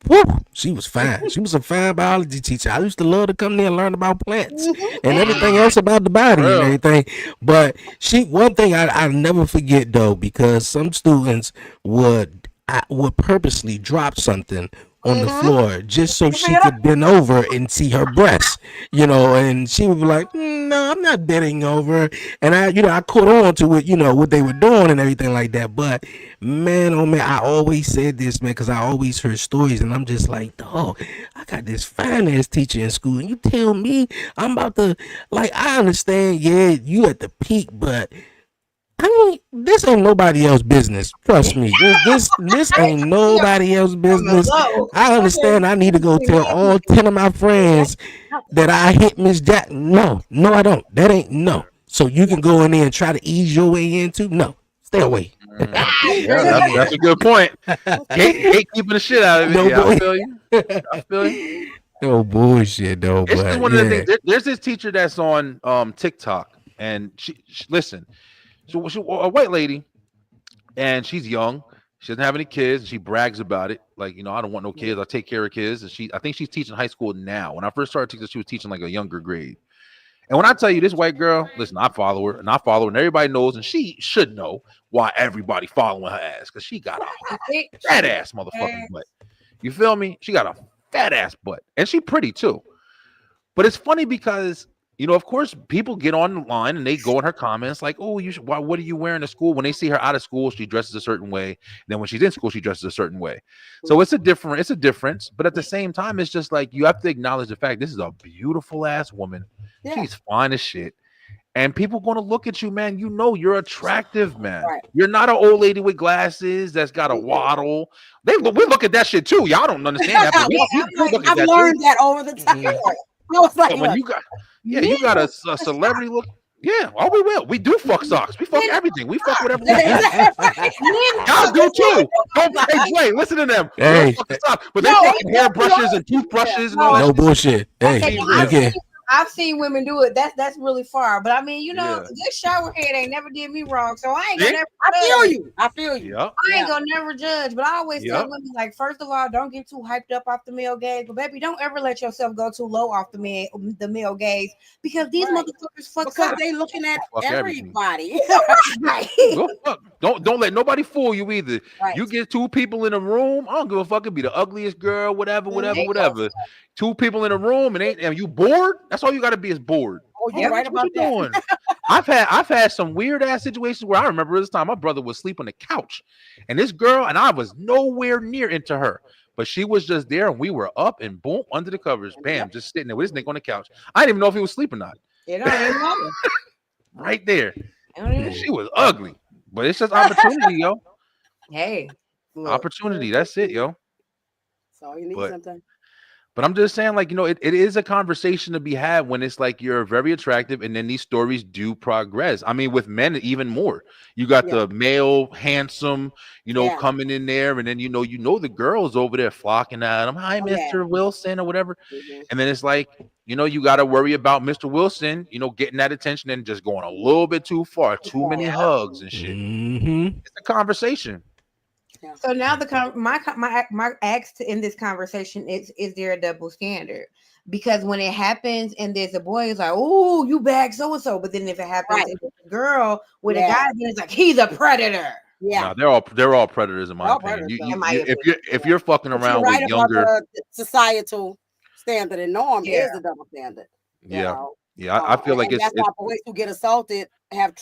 Woo, she was fine. She was a fine biology teacher. I used to love to come there and learn about plants and everything else about the body and Real. everything. But one thing I'll never forget though, because some students would purposely drop something on the floor just so she could bend over and see her breasts, and she would be like, no, I'm not bending over. And I caught on to it, what they were doing and everything like that. But man, oh man, I always said this, man, because I always heard stories and I'm just like, dog, I got this fine ass teacher in school and you tell me I'm about to, like, I understand, yeah, you at the peak, but this ain't nobody else's business. Trust me. This ain't nobody else's business. I understand I need to go tell all 10 of my friends that I hit Miss Jack. No, I don't. That ain't no. So you can go in there and try to ease your way into. No. Stay away. Yeah, that's a good point. Hate keeping the shit out of it. No Yeah, boy. I feel you. No bullshit though. It's just But one of the yeah. things. There's this teacher that's on TikTok, and she listen. So she a white lady, and she's young. She doesn't have any kids. She brags about it, like, I don't want no kids. I take care of kids. And I think she's teaching high school now. When I first started teaching, she was teaching like a younger grade. And when I tell you this white girl, listen, I follow her, and everybody knows, and she should know why everybody following her ass, because she got a fat ass motherfucking butt. You feel me? She got a fat ass butt, and she pretty too. But it's funny because, of course, people get online and they go in her comments like, "Oh, what are you wearing to school?" When they see her out of school, she dresses a certain way. Then when she's in school, she dresses a certain way. So it's a difference. But at the same time, it's just like you have to acknowledge the fact this is a beautiful ass woman. Yeah. She's fine as shit. And people going to look at you, man. You're attractive, man. Right. You're not an old lady with glasses that's got a waddle. We look at that shit too. Y'all don't understand that. But we look at I've that learned too. that over the time. I was like, So when you got a celebrity look. Yeah, we will. We do fuck socks. We fuck everything. We fuck whatever we want. Y'all do too. Hey, Jay, listen to them. Hey. But they fucking hairbrushes and toothbrushes and all that. No bullshit. Hey, okay. I've seen women do it. That's really far. But I mean, Yeah. this shower head ain't never did me wrong. So I ain't gonna never I feel you. Yep. I ain't gonna never judge, but I always tell Yep. women, like, first of all, don't get too hyped up off the male gaze, but baby, don't ever let yourself go too low off the male gaze, because these Right. motherfuckers fuck Because up. they looking at Fuck everything. everybody. Go fuck. Don't let nobody fool you either. Right. You get two people in a room. I don't give a fuck. It be the ugliest girl, whatever. Two people in a room and you bored. That's all you got to be is bored. Oh, you're right What about you that. doing? I've had some weird ass situations where I remember this time my brother was asleep on the couch, and this girl and I was nowhere near into her, But she was just there, and we were up and boom under the covers, bam, Yep. just sitting there with this nigga on the couch. I didn't even know if he was asleep or not. It don't even matter. Right there, I don't even- and she was ugly, but it's just opportunity, yo. Hey, look, Opportunity. That's it, yo. That's all you need But- sometimes. But I'm just saying, like, it is a conversation to be had when it's like you're very attractive and then these stories do progress. I mean, with men, even more. You got the male, handsome, coming in there, and then you know the girls over there flocking at him. Hi, Mr. Wilson, or whatever. Mhm. And then it's like, you got to worry about Mr. Wilson, getting that attention and just going a little bit too far, too many hugs and shit. Mm-hmm. It's a conversation. So now my ask in this conversation is there a double standard? Because when it happens and there's a boy, it's like, oh, you bagged so and so, but then if it happens and it's a girl with a guy, then it's like he's a predator. Yeah, No, they're all predators in my All opinion. predators, If you're fucking But around you're right with about younger, the societal standard and norm Yeah. is the double standard. you yeah, know. yeah, I feel like and it's that's why boys who get assaulted have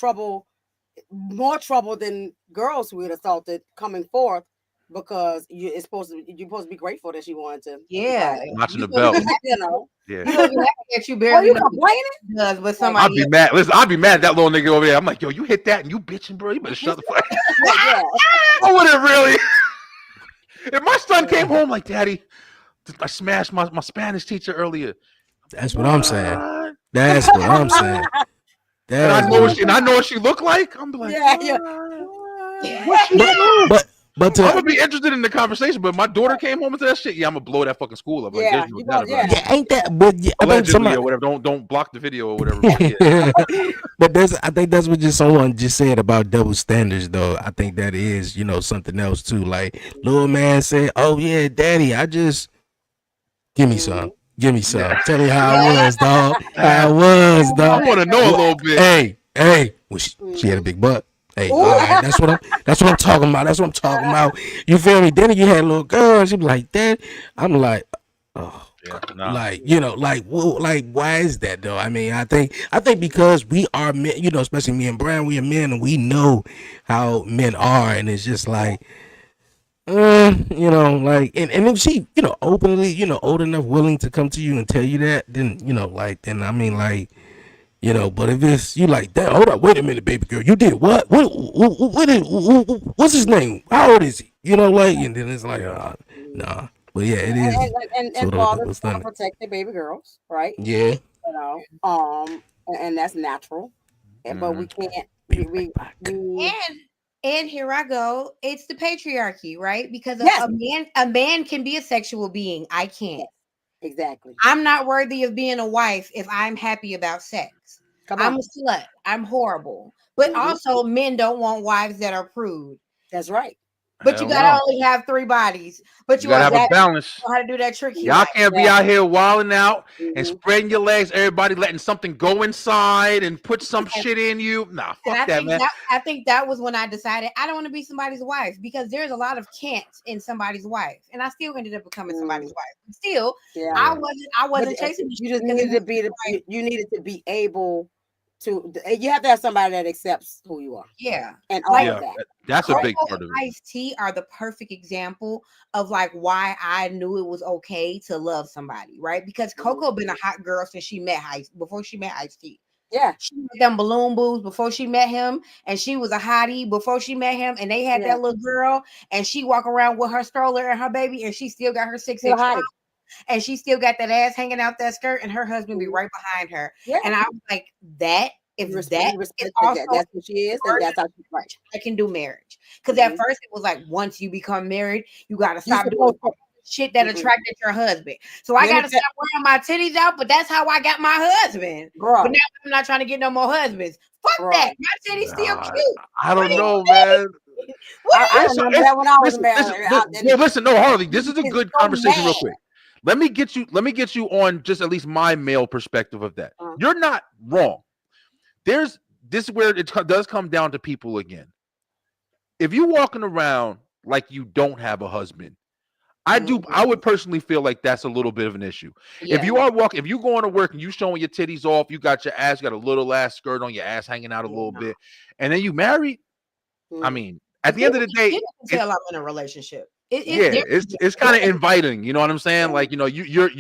more trouble than girls who get assaulted coming forth, because you're supposed to be grateful that she wanted to. Yeah, watching the You belt. You know. Yeah. You don't even have to get you Oh, barely you know complaining? who does, but I'd somebody be else. mad. Listen, I'd be mad at that little nigga over there. I'm like, yo, you hit that and you bitching, bro. You better shut the fuck. Yeah. I wouldn't really. If my son came home like, Daddy, I smashed my Spanish teacher earlier. That's what I'm saying. What? That's what I'm saying. And I That's know what she looked like. I'm like, Yeah. what she do? but I'm gonna be interested in the conversation, but my daughter came home into that shit. Yeah, I'm gonna blow that fucking school up. Like, Yeah, there's no you doubt gonna- about it. yeah, ain't that? But yeah, I think Allegedly somebody. or whatever. Don't block the video or whatever. But yeah. But I think that's what someone just said about double standards, though. I think that is, something else too. Like little man said, "Oh yeah, Daddy, I just give me some, Tell me how I was, dog. How I was, I dog. want to know a little bit. Hey, well, she had a big butt. Hey, all right, that's what I'm talking about. That's what I'm talking about. You feel me? Then you had a little girl. She be like, Dad. I'm like, oh. Yeah, nah. Like, why is that though? I mean, I think because we are men, especially me and Brian, we are men, and we know how men are, and it's just like, and if she, openly, old enough, willing to come to you and tell you that, then, then I mean, like, but if it's you like that, hold up, wait a minute, baby girl, you did what? What's his name? How old is he? And then it's like, nah. But yeah, it is. And sort of fathers double want to protect their baby girls, right? Yeah. And that's natural. But we can't. And here I go. It's the patriarchy, right? Because Yes. a man can be a sexual being. I can't. Exactly. I'm not worthy of being a wife if I'm happy about sex. I'm a slut. I'm horrible. But Mhm. also, men don't want wives that are prude. That's right. But you gotta only have 3 bodies. But You gotta have a balance. know how to do that tricky. Y'all can't be out here wilding out and Mhm. spreading your legs. Everybody letting something go inside and put some shit in you. Nah, And fuck that, man. I think that was when I decided I don't want to be somebody's wife, because there's a lot of can'ts in somebody's wife, and I still ended up becoming somebody's wife. But still, Yeah. I wasn't But chasing. you just needed to be you needed to be able to. You have to have somebody that accepts who you are. Yeah, And all Like- of that. That's a big Coco part of and it. Ice-T are the perfect example of like why I knew it was okay to love somebody, right? Because Coco been a hot girl since before she met Ice-T. Yeah. She met them balloon boos before she met him, and she was a hottie before she met him, and they had Yeah. that little girl, and she walk around with her stroller and her baby, and she still got her 6-inch Still hottie. bra, and she still got that ass hanging out that skirt, and her husband be right behind her. Yeah. And I was like, that if You that respect is that. also That's what she is, and that's how she's right. I can do marriage. Because Mhm. at first it was like, once you become married, you gotta You stop doing supposed shit that Mhm. attracted your husband. So I Let me gotta tell- stop wearing my titties out, but that's how I got my husband. Girl. But now I'm not trying to get no more husbands. Fuck Right. that. My titties still Nah, cute. I don't What do you know, think? man. What I do you remember that when I was Listen, married. listen, no, Harley. This is a It's good so conversation, real mad. quick. Let me get you on just at least my male perspective of that. You're not wrong. This is where it does come down to people again. If you're walking around like you don't have a husband, I would personally feel like that's a little bit of an issue. Yeah. If you going to work and you showing your titties off, you got your ass, you got a little ass skirt on, your ass hanging out a little bit, and then you married, I mean, at the end of the day, You can tell I'm in a relationship. It's kind of inviting. You know what I'm saying? Like, you know, you're.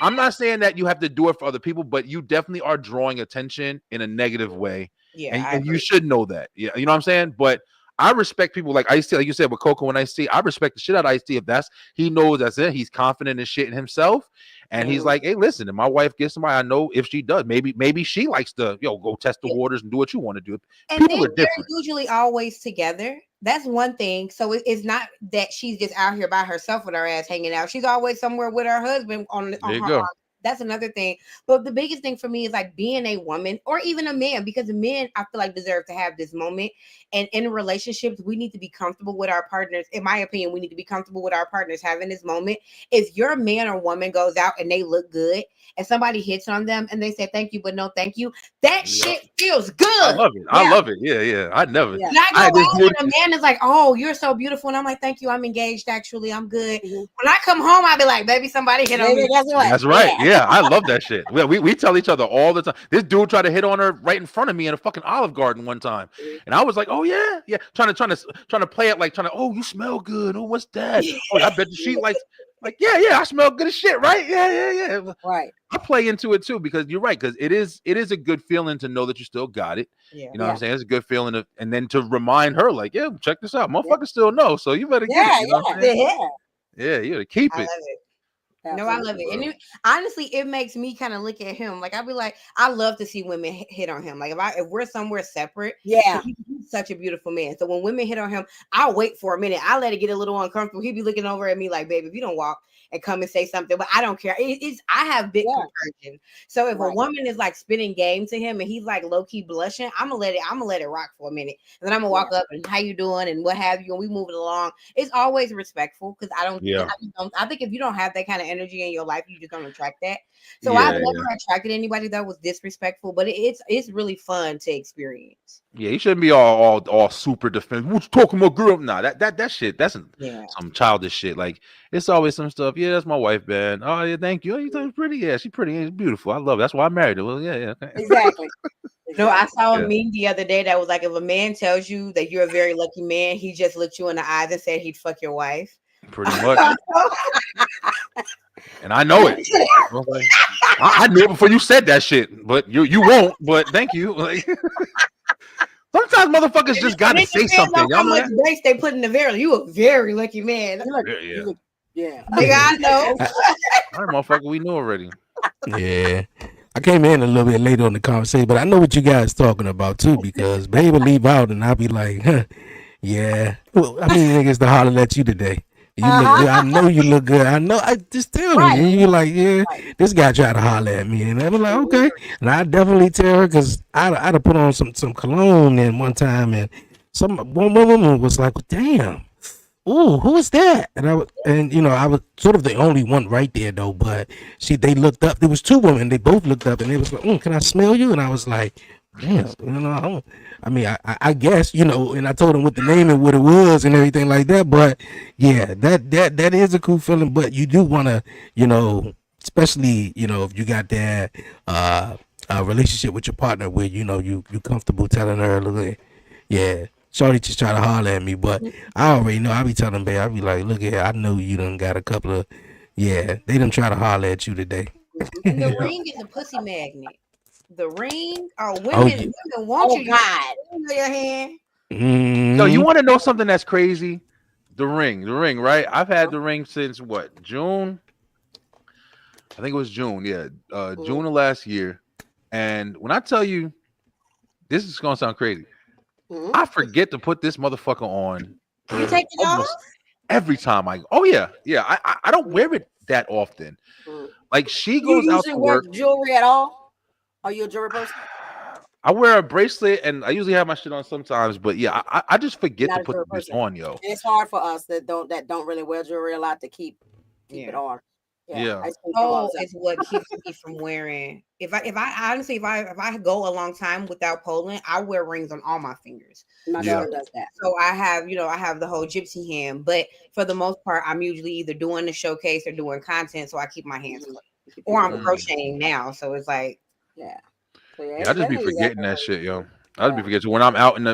I'm not saying that you have to do it for other people, but you definitely are drawing attention in a negative way. Yeah, and you should know that. Yeah, you know what I'm saying? But I respect people like Ice-T, like you said with Coco and Ice-T. I respect the shit out of Ice-T. If he knows that's it, he's confident in shit in himself. And he's like, hey, listen, if my wife gets somebody, I know if she does, maybe she likes to, go test the waters and do what you want to do. And people then are different. they're usually always together. That's one thing. So it's not that she's just out here by herself with her ass hanging out. She's always somewhere with her husband on her arm. That's another thing. But the biggest thing for me is like being a woman or even a man, because the men I feel like deserve to have this moment. And in relationships, we need to be comfortable with our partners. In my opinion, we need to be comfortable with our partners having this moment. If your man or woman goes out and they look good and somebody hits on them and they say thank you, but no thank you, that shit feels good. I love it. I love it. Yeah. I never. Yeah. And I go out and a man is like, oh, you're so beautiful. And I'm like, thank you. I'm engaged. Actually, I'm good. When I come home, I'll be like, baby, somebody hit on me. That's right. Yeah, I love that shit. We tell each other all the time. This dude tried to hit on her right in front of me in a fucking Olive Garden one time, and I was like, "Oh yeah, trying to play it like oh, you smell good. Oh, what's that? Oh, I bet she likes yeah, I smell good as shit, right? Yeah. Right. I play into it too because you're right, because it is a good feeling to know that you still got it. Yeah. You know what I'm saying? It's a good feeling and then to remind her like, yeah, check this out, motherfucker still know, so you better get it. You know what I'm saying? Yeah, you gotta keep it. I love it. No, I love it. And honestly, it makes me kind of look at him. Like, I'll be like, I love to see women hit on him. Like, if we're somewhere separate, he's such a beautiful man. So when women hit on him, I'll wait for a minute. I let it get a little uncomfortable. He'd be looking over at me like, baby, if you don't walk and come and say something, but I don't care. I have big compersion. So if a woman is like spitting game to him and he's like low key blushing, I'm gonna let it rock for a minute. And then I'm gonna walk up and how you doing and what have you, and we move it along. It's always respectful because I think if you don't have that kind of energy in your life, you just don't attract that. So I've never attracted anybody that was disrespectful, but it's really fun to experience. Yeah, you shouldn't be all super defensive. What you talking about, girl? Nah, that shit, that's some childish shit. Like, it's always some stuff. Yeah, that's my wife, man. Oh yeah, thank you. Oh, you think pretty? Yeah, she's pretty. She's beautiful. I love it. That's why I married her. Well, yeah. Exactly. No, I saw a meme the other day that was like, if a man tells you that you're a very lucky man, he just looked you in the eyes and said he'd fuck your wife. Pretty much. And I know it. I knew it before you said that shit, but you won't. But thank you. Like, sometimes motherfuckers just gotta say something. How much grace they put in the very? You a very lucky man. Yeah. I know. All right, motherfucker, we knew already. Yeah. I came in a little bit later on the conversation, but I know what you guys talking about too, because baby will leave out and I'll be like, yeah. Well, I mean, niggas to holler at you today. You look good. I know you look good. I know. I just tell me. And you're like, yeah, this guy tried to holler at me. And I'm like, okay. And I definitely tell her, because I'd have put on some cologne in one time, and one woman was like, damn. Ooh, who is that? And I was sort of the only one right there though, but they looked up. There was two women. They both looked up and they was like, can I smell you? And I was like, damn, I guess, and I told them what the name and what it was and everything like that. But yeah, that is a cool feeling. But you do want to, especially, if you got that relationship with your partner where, you comfortable telling her, look, yeah, shorty just try to holler at me, but I already know. I be telling babe, I be like, look here, I know you done got a couple of, they done try to holler at you today. The ring is a pussy magnet. The ring, women want you. God, your hand. So you want to know something that's crazy? The ring, right? I've had the ring since what? June? I think it was June. Yeah, June of last year. And when I tell you, this is gonna sound crazy. I forget to put this motherfucker on. You take it off every time I. Oh yeah. I don't wear it that often. Like, she goes out to work. Jewelry at all? Are you a jewelry person? I wear a bracelet and I usually have my shit on sometimes, but yeah, I just forget to put this on, yo. It's hard for us that don't really wear jewelry a lot to keep it on. Yeah. It's what keeps me from wearing. If I go a long time without polling, I wear rings on all my fingers. My daughter does that. So I have the whole gypsy hand, but for the most part, I'm usually either doing the showcase or doing content, so I keep my hands clean. Or I'm crocheting now, so it's like, yeah. I just be forgetting that shit, yo. I'd be forgetting. When I'm out in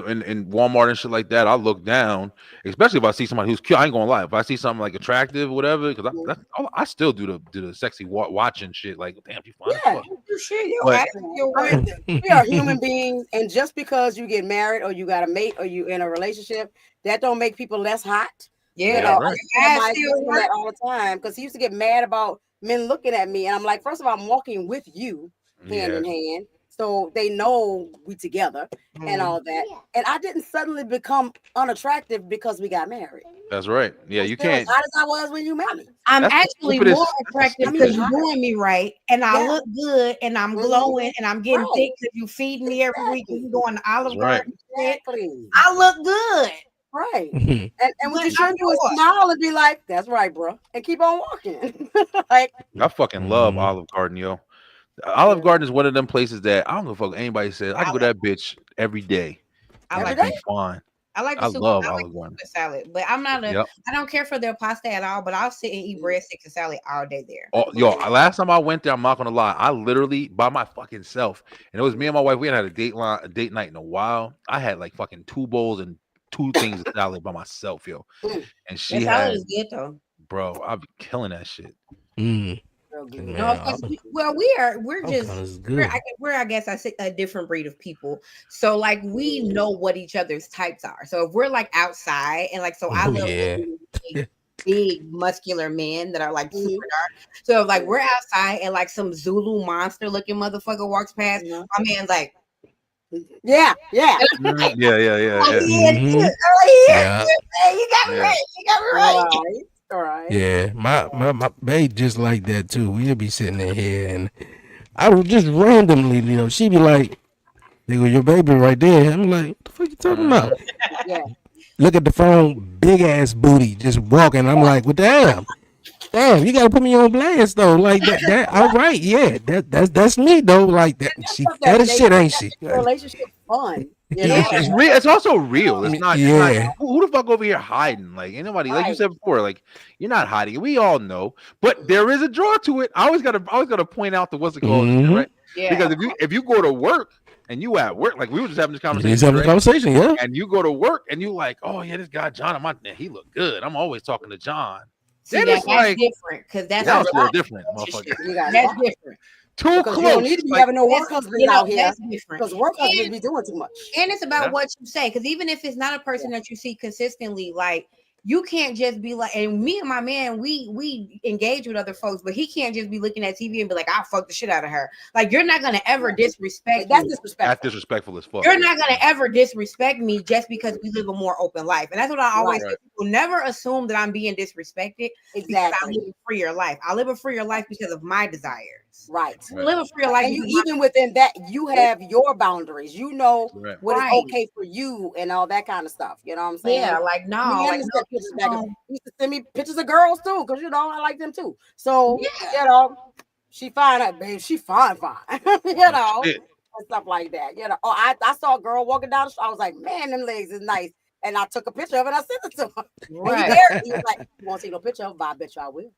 Walmart and shit like that, I look down, especially if I see somebody who's cute. I ain't gonna lie. If I see something like attractive, whatever, because I still do the sexy watching shit. Like, damn, you fine as Yeah, fuck. You shit, your But- ass is your I way. mean, we are human beings, and just because you get married or you got a mate or you in a relationship, that don't make people less hot. Yeah, You know, right. I Ass my still husband work. that all the time because he used to get mad about men looking at me, and I'm like, first of all, I'm walking with you hand in hand, so they know we together and Mm. all that. And I didn't suddenly become unattractive because we got married. That's right. Yeah, I'm you still as can't. hot as I was when you met me. I'm That's the actually stupidest- more that's the attractive stupidest because you're shit. doing me right, and I Yeah. look good, and I'm Mhm. glowing, and I'm getting Right. thick because you feed me every week, and you going to Olive That's right. Garden. and shit. Exactly. I look good. Right. Mhm. And what But you should I'm do is yours. smile and be like, "That's right, bro," and keep on walking. Like, I fucking love Mhm. Olive Garden, yo. Olive Yeah. Garden is one of them places that I don't give a fuck what anybody says. I can go to that bitch every day. I Every like day? Be fine. I like I the soup. love I like Olive Garden. the salad, but I'm not a. Yep. I don't care for their pasta at all. But I'll sit and eat breadsticks and salad all day there. Oh, yo, last time I went there, I'm not gonna lie, I literally by my fucking self, and it was me and my wife. We hadn't had a date night in a while. I had like fucking 2 bowls and 2 things of salad by myself, yo. Mm. And The she salad had, is good though. bro, I'd be killing that shit. Mm. real good. Man, No, of course, well, we're just avocados is we're good. I guess I say a different breed of people. So like we know what each other's types are. So if we're like outside and like I Oh, love yeah. big muscular men that are like super Mhm. dark. So if like we're outside and like some Zulu monster looking motherfucker walks past, Mhm. my man's like, Yeah, yeah. Mm, yeah. oh yeah, Mhm. oh yeah, Yeah. hey, you got me Yeah. right, you got me right. Right. All right. Yeah, my babe just like that too. We'll be sitting in here and I would just randomly, she be like, "Nigga, your baby right there." I'm like, "What the fuck you talking about?" Yeah. Look at the phone, big ass booty, just walking. I'm like, "Well, damn, you gotta put me on blast though." Like that. All right, yeah, that's me though. Like that, she Stuff fat as they- shit, ain't that she? makes the relationship fun. You Yeah. know? It's real. It's also real. It's not. It's Yeah. not who the fuck over here hiding? Like ain't nobody. Like you Right. said before. Like you're not hiding. We all know. But there is a draw to it. I always gotta point out the what's it called, Mhm. right? Yeah, Because if you go to work and you at work, like we were just having this He's conversation, having a right? conversation, yeah. And you go to work and you like, oh yeah, this guy John, he look good. I'm always talking to John. see Then that, it's that's like different because that's now a it's a little different, motherfucker. You got That's that. different. Too Because you close. don't need to be Like, having no work That's, husbands out here. that's different. Because work husbands And- be doing too much. And it's about Yeah. what you say, because even if it's not a person that you see consistently, like you can't just be like, and me and my man, we engage with other folks, but he can't just be looking at TV and be like, I'll fuck the shit out of her. Like you're not gonna ever disrespect That's me. disrespectful. that's disrespectful as fuck. You're not gonna ever disrespect me just because we live a more open life. And that's what I always Right. say. People never assume that I'm being disrespected because I Exactly. live a freer life. I live a freer life because of my desires. Right. I live a freer life And you because even within that, you have your boundaries. You know Right. what Right. is okay for you and all that kind of stuff. You know what I'm saying? yeah, like no, Me like and no, pictures back. no. He used to send me pictures of girls too, because I like them too. So Yeah. you know, she fine, babe. She fine. you know, Shit. and stuff like that. You know, oh, I saw a girl walking down the street. I was like, man, them legs is nice. And I took a picture of it. And I sent it to him. And he Right. dared. He was like, "You won't see no picture of it, but I bet you I will."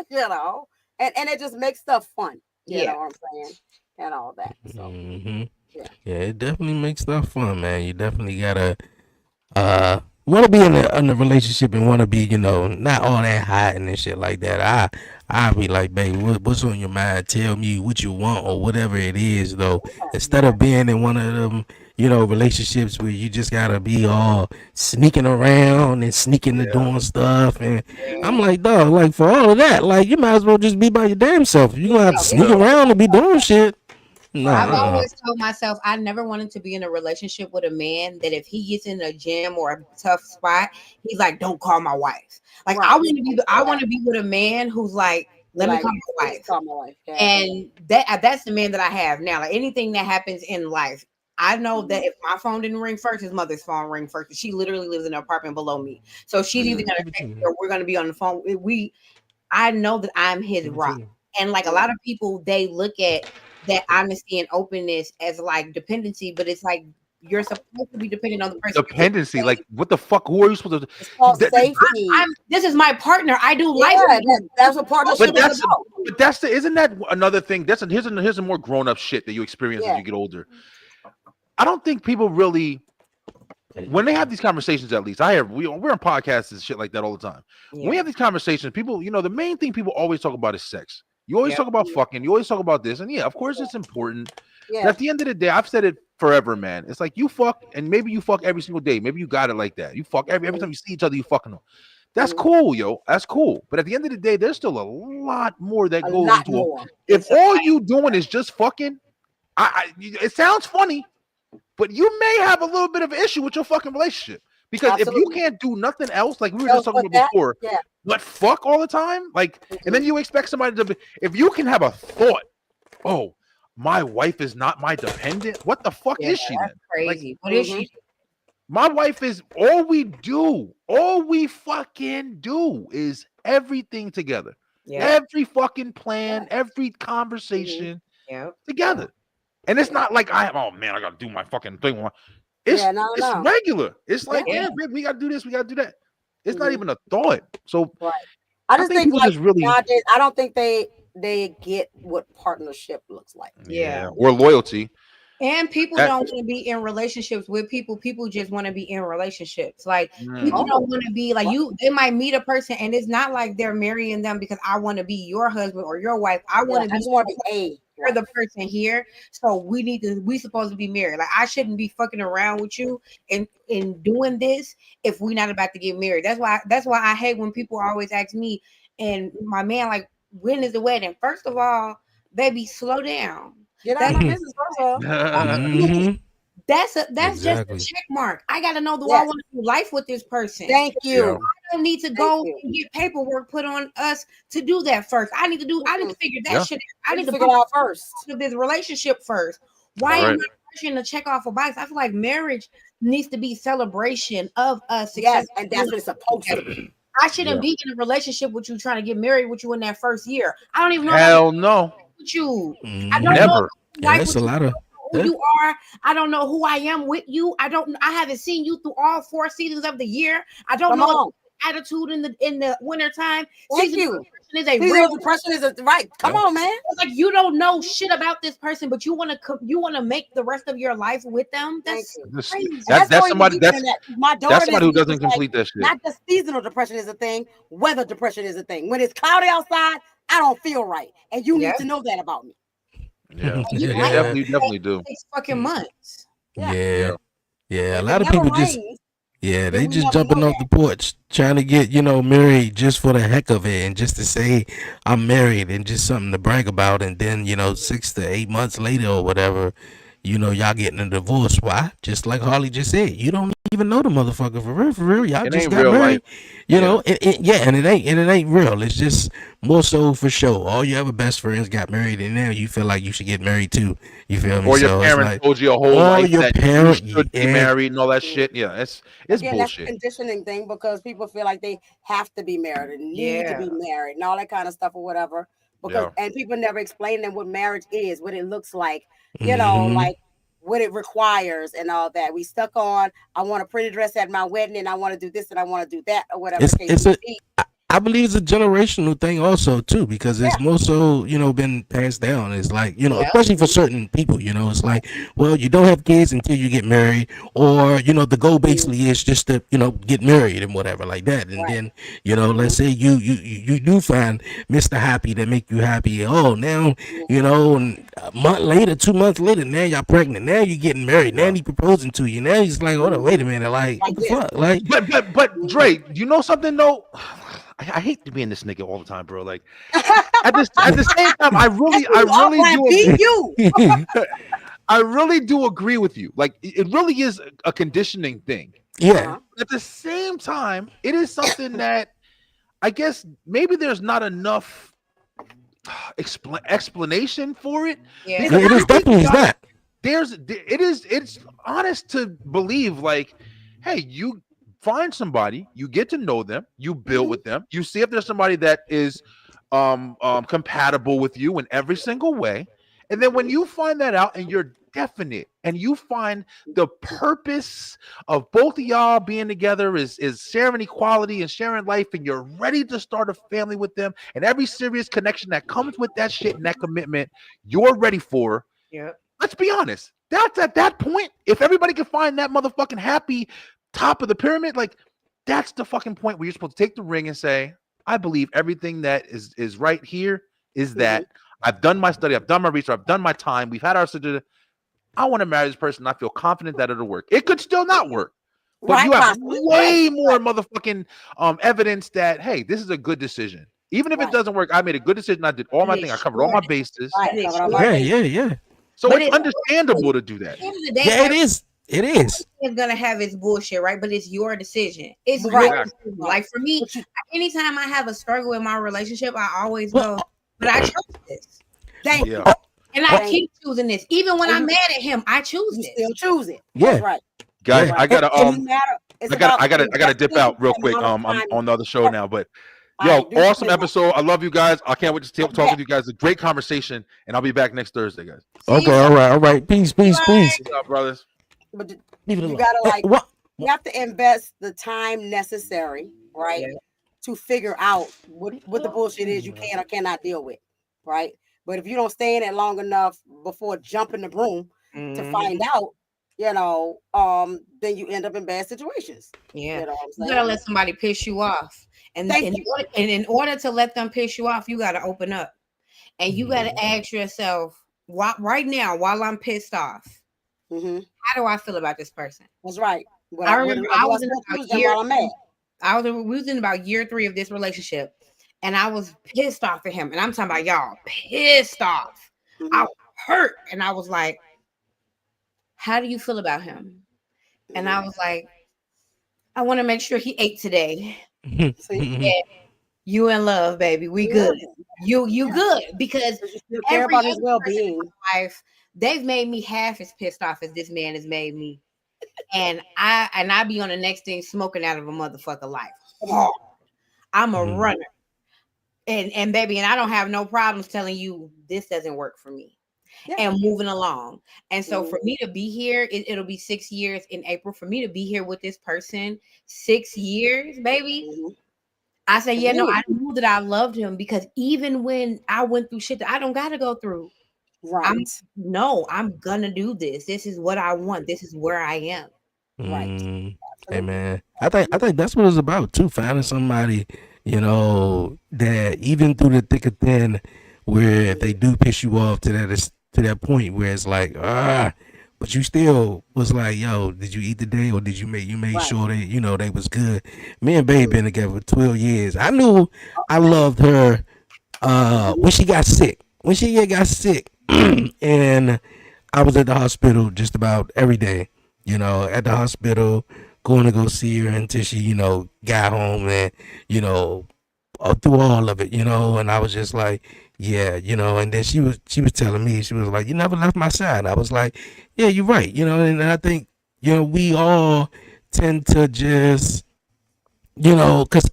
you know, and it just makes stuff fun. You Yeah. know what I'm saying, and all that. So hmm Yeah. Yeah, it definitely makes stuff fun, man. You definitely gotta want to be in a relationship and want to be, not all that hiding and shit like that. I be like, babe, what's on your mind? Tell me what you want or whatever it is, though. Instead of being in one of them, relationships where you just gotta be all sneaking around and sneaking and doing stuff. And I'm like, dog, like for all of that, like you might as well just be by your damn self. You gonna have to sneak around and be doing shit. No, I've always told myself I never wanted to be in a relationship with a man that if he gets in a gym or a tough spot, he's like, "Don't call my wife." Like I want to be with a man who's like, "Let me call my wife." Call my wife. Yeah. And that's the man that I have now. Like anything that happens in life, I know that if my phone didn't ring first, his mother's phone ring first. She literally lives in an apartment below me, so she's either gonna text me or we're gonna be on the phone. I know that I'm his rock, and like a lot of people, they look at that honesty and openness as like dependency, but it's like you're supposed to be dependent on the person. Dependency. Like what the fuck? Who are you supposed to? It's called That- safety. This is my partner. I do life. Yeah, with him. that's what partnership But is about. isn't that another thing? Here's a more grown up shit that you experience as Yeah. you get older. I don't think people really, when they have these conversations, at least I hear we're on podcasts and shit like that all the time. When we have these conversations, people, the main thing people always talk about is sex. You always talk about fucking. You always talk about this, and yeah, of course it's important. Yeah. But at the end of the day, I've said it forever, man. It's like you fuck, and maybe you fuck every single day. Maybe you got it like that. You fuck every time you see each other, you fucking them. That's cool, yo. That's cool. But at the end of the day, there's still a lot more that goes into it. If all you doing is just fucking, it sounds funny, but you may have a little bit of an issue with your fucking relationship. Because if you can't do nothing else, like we were just talking about before, but fuck all the time, like, and then you expect somebody to be, if you can have a thought, oh, my wife is not my dependent. What the fuck is she then? Crazy. Like, What is she? My wife is all we fucking do is everything together. Every fucking plan, every conversation together. And it's not like I gotta do my fucking thing. It's regular. It's like, we gotta do this, we gotta do that. It's not even a thought. So I just think people like, just really nowadays, I don't think they get what partnership looks like. Or loyalty. And people don't want to be in relationships with people. People just want to be in relationships. Like people don't want to be like you. They might meet a person, and it's not like they're marrying them because I want to be your husband or your wife. I want to be you're the person here. So we supposed to be married. Like I shouldn't be fucking around with you and doing this if we're not about to get married. That's why I hate when people always ask me and my man, like, when is the wedding? First of all, baby, slow down. Get out of my business, first of all. That's just a check mark. I gotta know, do I want to do life with this person? Thank you. I don't need to go and get paperwork put on us to do that first. I need to figure that shit out. I need to figure it out first. This relationship first. Why am I rushing to check off a box? I feel like marriage needs to be celebration of us. Yes, and that's what it's supposed to be. I shouldn't be in a relationship with you, trying to get married with you in that first year. I don't even know. Hell no. With you, I don't Never. know. That's a lot of who you are. I don't know who I am with you. I haven't seen you through all 4 seasons of the year. I don't know attitude in the winter time. Thank you. Depression is right. Come on, man. It's like you don't know shit about this person, but you want to make the rest of your life with them. That's crazy. That's somebody. That's somebody who doesn't complete that shit. Not just seasonal depression is a thing. Weather depression is a thing. When it's cloudy outside, I don't feel right, and you need to know that about me. Yeah, you definitely do. 6 fucking months. Yeah. A lot of people just they just jumping off the porch trying to get married just for the heck of it and just to say I'm married and just something to brag about, and then 6 to 8 months later or whatever, y'all getting a divorce. Why? Just like Harley just said, you don't even know the motherfucker for real. Y'all just got married. And it ain't real. It's just more so for show. All your other best friends got married, and now you feel like you should get married too. You feel me? Or your parents told you a whole life that you should be married and all that shit. Yeah, it's bullshit. That's a conditioning thing because people feel like they have to be married and need to be married and all that kind of stuff or whatever. Because and people never explain them what marriage is, what it looks like, like what it requires and all that. We stuck on, I want a pretty dress at my wedding and I want to do this and I want to do that or whatever. I believe it's a generational thing also too, because it's more so, been passed down. It's like, especially for certain people, it's like, well, you don't have kids until you get married, or, the goal basically is just to, get married and whatever like that. And then, let's say you do find Mr. Happy that make you happy. Oh, now, and a month later, 2 months later, now y'all pregnant. Now you're getting married. Now he's proposing to you. Now he's like, hold on, wait a minute. Like, what the fuck? Like, but Dre, you know something though? I hate to be in this nigga all the time, bro. Like at the same time, I really do. I really do agree with you. Like it really is a conditioning thing. Yeah. At the same time, it is something that I guess maybe there's not enough explanation for it. Yeah, it is definitely not. It's honest to believe like, hey, you find somebody, you get to know them, you build with them, you see if there's somebody that is compatible with you in every single way, and then when you find that out and you're definite and you find the purpose of both of y'all being together is sharing equality and sharing life, and you're ready to start a family with them, and every serious connection that comes with that shit and that commitment you're ready for. Yeah, let's be honest, That's at that point. If everybody can find that motherfucking happy top of the pyramid, like that's the fucking point where you're supposed to take the ring and say, I believe everything that is right here is that I've done my study, I've done my research, I've done my time, we've had our I want to marry this person. I feel confident that it'll work. It could still not work, but you have way more motherfucking evidence that hey, this is a good decision. Even if it doesn't work, I made a good decision. I did all my thing. I covered all my bases. Yeah. So it's understandable to do that. Yeah, it is. It is. It's gonna have its bullshit, right? But it's your decision. It's Right. your decision. Like for me, anytime I have a struggle in my relationship, I always go, but I chose this. Thank you. And I keep choosing this. Even when I'm mad at him, I choose this. Still choose it. Yeah. That's right. Guys, Right. I gotta It's I gotta dip out real quick. I'm on the other show now, but yo, awesome episode. I love you guys. I can't wait to talk with you guys. A great conversation, and I'll be back next Thursday, guys. Okay, all right. Peace. What's up, brothers? But you gotta like you have to invest the time necessary, right, to figure out what the bullshit is you can or cannot deal with, right? But if you don't stay in it long enough before jumping the broom to find out, then you end up in bad situations. Yeah, you know what I'm you saying? gotta let somebody piss you off, and in order to let them piss you off, you gotta open up, and you gotta ask yourself, right now, while I'm pissed off, how do I feel about this person? That's right. I remember I was in about year 3 of this relationship, and I was pissed off at him, and I'm talking about y'all pissed off. I was hurt, and I was like, how do you feel about him? And I was like, I want to make sure he ate today. Yeah, you in love, baby. We good. You good, because you care about his well-being. Life, they've made me half as pissed off as this man has made me, and I be on the next thing smoking out of a motherfucker life. I'm a runner, and baby, and I don't have no problems telling you this doesn't work for me. And moving along. And so for me to be here, it'll be 6 years in April. For me to be here with this person 6 years, baby. I say, I knew that I loved him, because even when I went through shit that I don't gotta go through, I'm gonna do this. This is what I want. This is where I am. Right. Hey man, I think that's what it's about too. Finding somebody, that even through the thick or thin, where they do piss you off to that point where it's like, but you still was like, yo, did you eat today, or did you made sure that they was good? Me and Babe been together for 12 years. I knew I loved her when she got sick. When she got sick, and I was at the hospital just about every day. At the hospital, going to go see her until she, got home, and through all of it, and I was just like, yeah, and then she was telling me, she was like, you never left my side. I was like, yeah, you're right, and I think, we all tend to just, because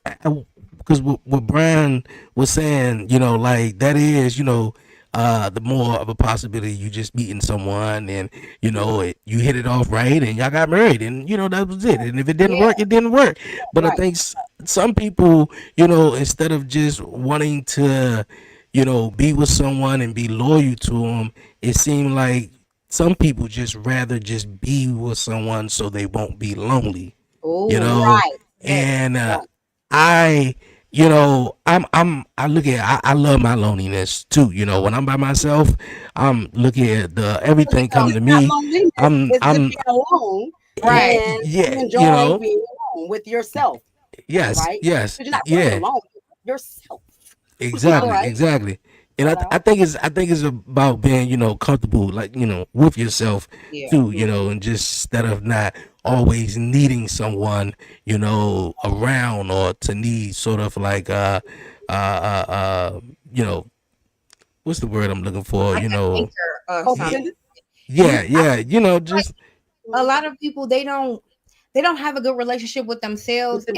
what Brian was saying, like that is, the more of a possibility you just meeting someone, and you hit it off right, and y'all got married, and that was it. And if it didn't work, it didn't work. But I think some people, instead of just wanting to, be with someone and be loyal to them, it seemed like some people just rather just be with someone so they won't be lonely. And I look at, I love my loneliness too. When I'm by myself, I'm looking at everything coming to me. I'm alone, right? Yeah, enjoying being alone with yourself. Yes, right? yes, you're not alone with yourself. Exactly. And I think it's about being, comfortable, like, with yourself too, and just instead of not always needing someone, around, or to need sort of like, what's the word I'm looking for? Just a lot of people, they don't have a good relationship with themselves, so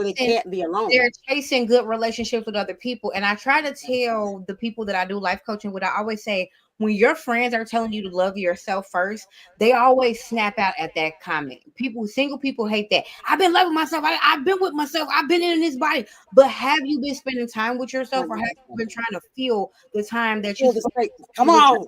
they can't be alone. They're chasing good relationships with other people. And I try to tell the people that I do life coaching with, I always say, when your friends are telling you to love yourself first, they always snap out at that comment. Single people hate that. I've been loving myself. I've been with myself. I've been in this body. But have you been spending time with yourself, or have you been trying to feel the time that you? Come on.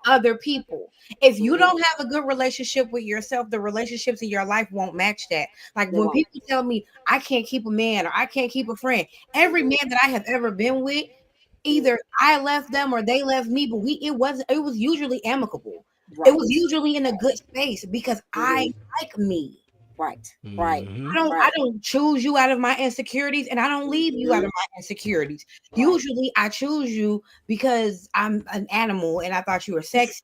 other people. If you Mhm. don't have a good relationship with yourself, the relationships in your life won't match that. Like They when won't. people tell me I can't keep a man or I can't keep a friend, every man that I have ever been with, Mhm. either I left them or they left me, but it was usually amicable. It was Right. usually in a good space because I Mhm. like me. Right. Right. Mm-hmm. I Right. don't choose you out of my insecurities and I don't leave you out Mhm. of my insecurities. Right. Usually I choose you because I'm an animal and I thought you were sexy.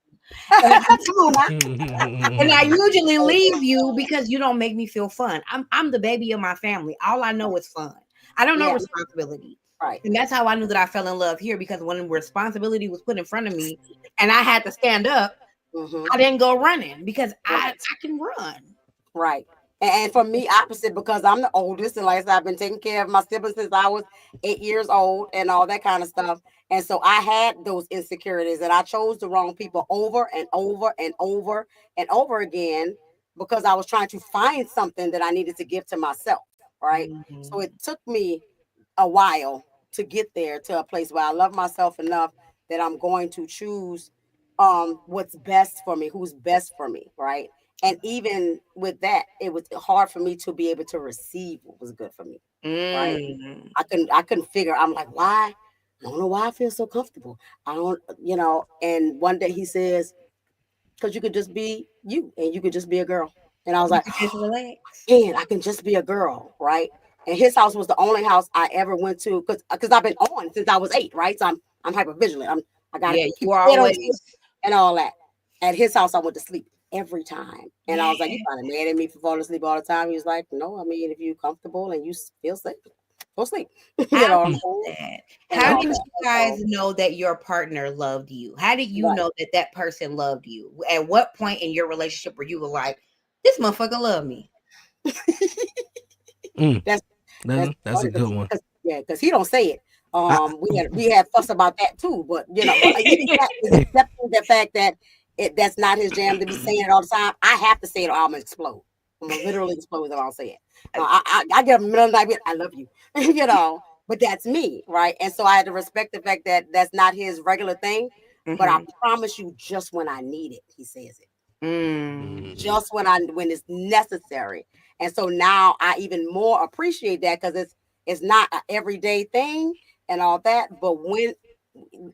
And I, Come on now. and I usually leave you because you don't make me feel fun. I'm the baby of my family. All I know is fun. I don't know Yeah. responsibility. Right. And that's how I knew that I fell in love here because when responsibility was put in front of me and I had to stand up, Hmm. I didn't go running because Right. I can run. Right. And for me, opposite, because I'm the oldest, and like I said, I've been taking care of my siblings since I was 8 years old and all that kind of stuff. And so I had those insecurities, and I chose the wrong people over and over and over and over again because I was trying to find something that I needed to give to myself. Right. So Mhm. it took me a while to get there to a place where I love myself enough that I'm going to choose what's best for me, who's best for me, right? And even with that, it was hard for me to be able to receive what was good for me, right? Mm. I couldn't figure. I'm like, why? I don't know why I feel so comfortable. I don't, And one day he says, because you could just be you and you could just be a girl. And I was You like, could just relax. and I can just be a girl, right? And his house was the only house I ever went to because I've been on since I was 8, right? So I'm hyper vigilant. I gotta Yeah, keep you are my head on always. straight and all that. At his house, I went to sleep every time, and I Yeah, was like, "You probably mad at me for falling asleep all the time?" He was like, "No, I mean, if you're comfortable and you feel safe, go sleep." I You know what I'm love saying? that. And How all did that. you And guys so, know that your partner loved you? How did you right. know that that person loved you? At what point in your relationship were you like, this motherfucker love me? Mm. That's That's a funny good one. because he don't say it. I, We had fuss about that too, but but even that is accepting the fact that that's not his jam to be saying it all the time. I have to say it or I'm gonna explode. I'm gonna literally explode if I don't say it. I get up in the middle of the night, I love you, but that's me, right? And so I had to respect the fact that that's not his regular thing. But I Mhm. promise you, just when I need it, he says it Mm. Mhm. just when it's necessary. And so now I even more appreciate that because it's not an everyday thing and all that. But when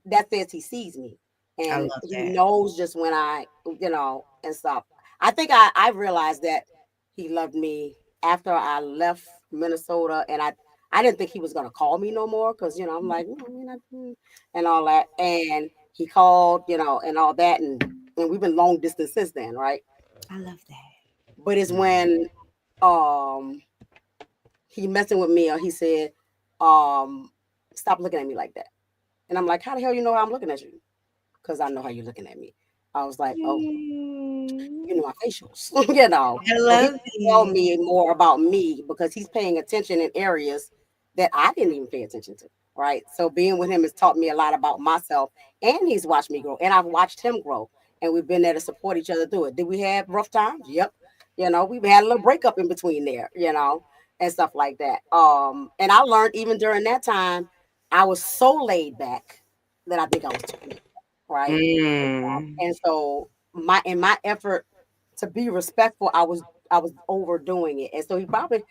that says he sees me I and love he that. knows just when and stuff. I think I realized that he loved me after I left Minnesota and I didn't think he was gonna call me no more because I'm like and all that and he called and all that and we've been long distance since then, right? I love that. But it's when um he messing with me or he said, um, stop looking at me like that. And I'm like, how the hell you know how I'm looking at you? Because I know how you're looking at me. I was like, oh, you Mm. know my facials, you know. I So he love can tell it. me more about me because he's paying attention in areas that I didn't even pay attention to. Right. So being with him has taught me a lot about myself and he's watched me grow and I've watched him grow. And we've been there to support each other through it. Did we have rough times? Yep. We've had a little breakup in between there, and stuff like that. And I learned even during that time, I was so laid back that I think I was too laid back, right? Mm. And so my effort to be respectful, I was overdoing it. And so he probably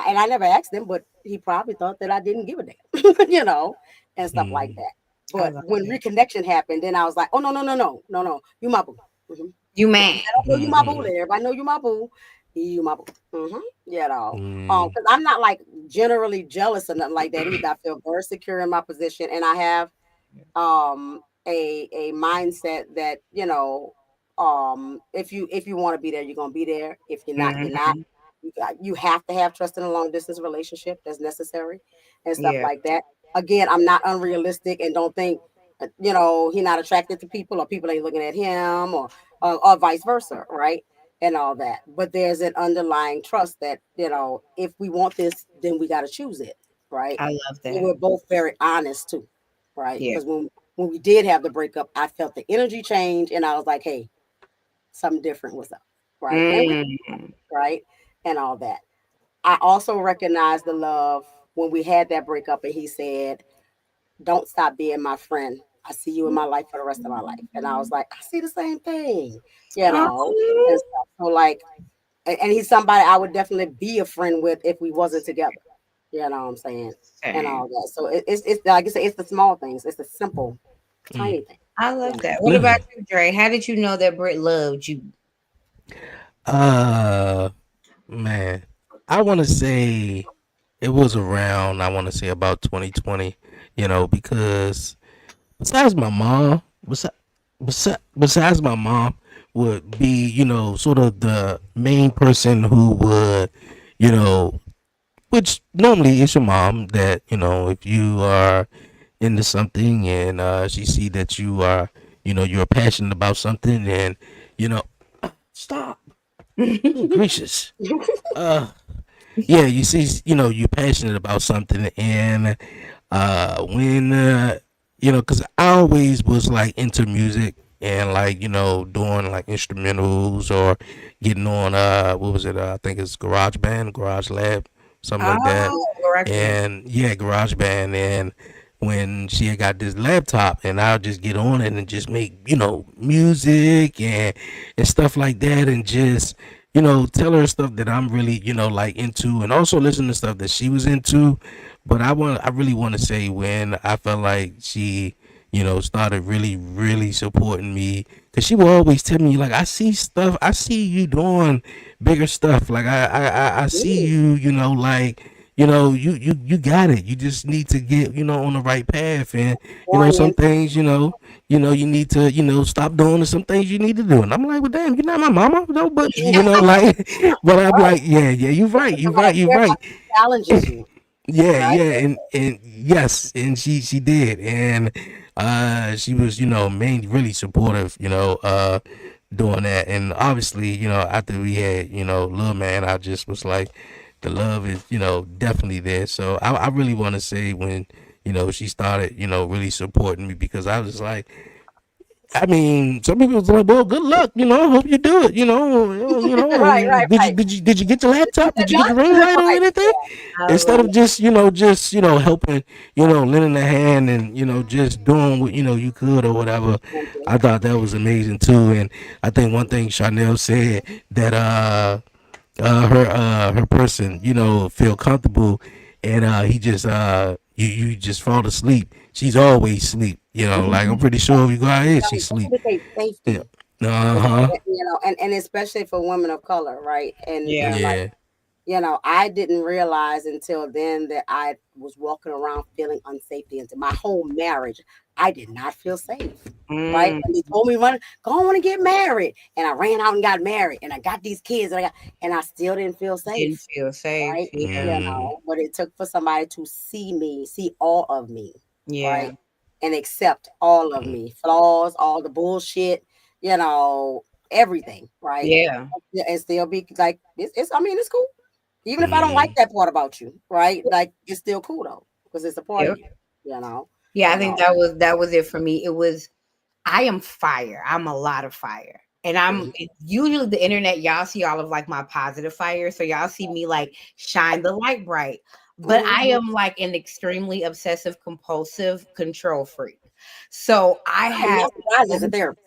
and I never asked him, but he probably thought that I didn't give a damn, and stuff like Mhm. that. I But love when that. reconnection happened, then I was like, oh no, no, no, no, no, no, you my boo. Mhm. You Let mad? I know you my boo Mhm. there. Everybody know you my boo. You my boo. Mhm. Because I'm not like generally jealous or nothing like that either. I feel very secure in my position, and I have a mindset that if you want to be there you're going to be there. If you're not, you're not. Mhm. You have to have trust in a long distance relationship. That's necessary and stuff Yeah. like that. Again, I'm not unrealistic and don't think he's not attracted to people or people ain't looking at him or vice versa, right? And all that, but there's an underlying trust that if we want this then we got to choose it, right? I love And that. we're both very honest too, right? Yeah. Because when we did have the breakup, I felt the energy change, and I was like, "Hey, something different was up," right? And we Mm. right and all that. I also recognized the love when we had that breakup, and he said, "Don't stop being my friend I see you in my life for the rest of my life. And I was like, I see the same thing, you know. And Oh, stuff. So like, and he's somebody I would definitely be a friend with if we wasn't together. You know what I'm saying? And same. all that. So it's like I said, it's the small things, it's the simple, Mm. tiny thing. I You love know? that. What about Yeah. you, Dre? How did you know that Britt loved you? Uh, man, I want to say it was around. I want to say about 2020. Because besides my mom, besides my mom would be sort of the main person who would you know which normally is your mom that if you are into something and she see that you are you're passionate about something and you know stop. Good gracious. uh yeah, you see, you're passionate about something, and when because I always was like into music and like doing like instrumentals or getting on what was it? I think it's Garage Band, Garage Lab, something like that. Oh, correct me. And yeah, Garage Band. And when she had got this laptop, and I'll just get on it and just make music and stuff like that, and just tell her stuff that I'm really like into, and also listen to stuff that she was into. But I really want to say when I felt like she started really really supporting me, because she will always tell me like, I see you doing bigger stuff, like I see Really? you, like you got it. You just need to get on the right path, and Pouring some in. things you need to stop doing, and some things you need to do. And I'm like, well, damn, you're not my mama, no, but like, but I'm Right. like, yeah, you're right, you're Somebody right, you're care about right. you challenges you, Yeah, right? yeah, and yes, and she did, and she was mainly really supportive, doing that. And obviously after we had little man, I just was like, the love is definitely there. So I really want to say when she started really supporting me, because I was like, I mean, some people was like, "Well, good luck. I hope you do it. Right, right, Did you right. did you get your laptop? Did you get Not your ring light or right. anything?" I Instead love of just helping, lending a hand, and just doing what you could or whatever. I thought that was amazing too. And I think one thing Chanel said, that her person feel comfortable, and he just you just fall asleep. She's always sleep. Like, I'm pretty sure if you go out here, she sleep. Communicate Yeah. safety, Uh huh. and especially for women of color, right? And Yeah. like, Yeah. I didn't realize until then that I was walking around feeling unsafety into my whole marriage. I did not feel safe. Right. Mm, And they told me, run, go on and get married. And I ran out and got married, and I got these kids, and I still didn't feel didn't safe. feel safe. Right. Yeah. Mm. But it took for somebody to see me, see all of me, Yeah. right? And accept all of Mm. me, flaws, all the bullshit, everything, right? Yeah. Yeah, and still be like, it's I mean, it's cool. Even if I don't like Mm. that part about you, right? Like, it's still cool though, because it's a part of Yep. you, you know, Yeah, I and think all. that was it for me. It was I am fire. I'm a lot of fire. And Mhm. usually the internet, y'all see all of like my positive fire. So y'all see me like shine the light bright. But I Mhm. am like an extremely obsessive compulsive control freak. So I I'm have not surprised as a therapist.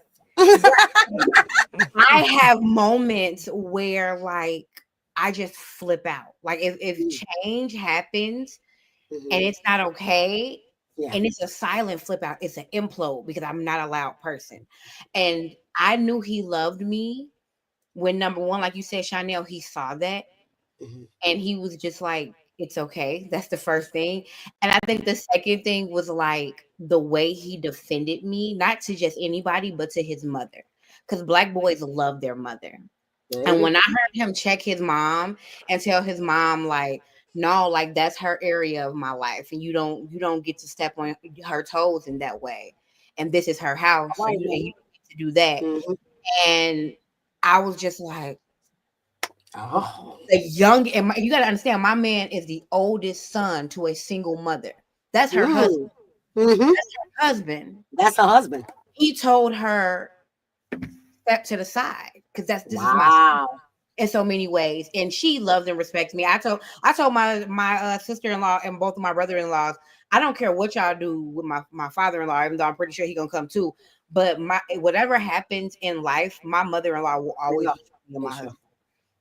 I have moments where like I just flip out. Like if Mhm. change happens and Mhm. it's not okay, Yeah. and it's a silent flip out, it's an implode because I'm not a loud person. And I knew he loved me when number one, like you said, Chanel, he saw that Mhm. and he was just like, it's okay. That's the first thing. And I think the second thing was like the way he defended me, not to just anybody, but to his mother. Because black boys love their mother. And Baby. when I heard him check his mom and tell his mom, like, no, like that's her area of my life, and you don't get to step on her toes in that way. And this is her house, All right, and man. you don't get to do that. Mhm. And I was just like, Oh. the young, and you got to understand, my man is the oldest son to a single mother. That's her husband. Mm. Mhm. Husband. That's her husband. He told her step to the side because this is my Wow. in so many ways, and she loves and respects me. I told my sister-in-law and both of my brother-in-laws, I don't care what y'all do with my father-in-law, even though I'm pretty sure he gonna come too. But whatever happens in life, my mother-in-law will always be with my husband.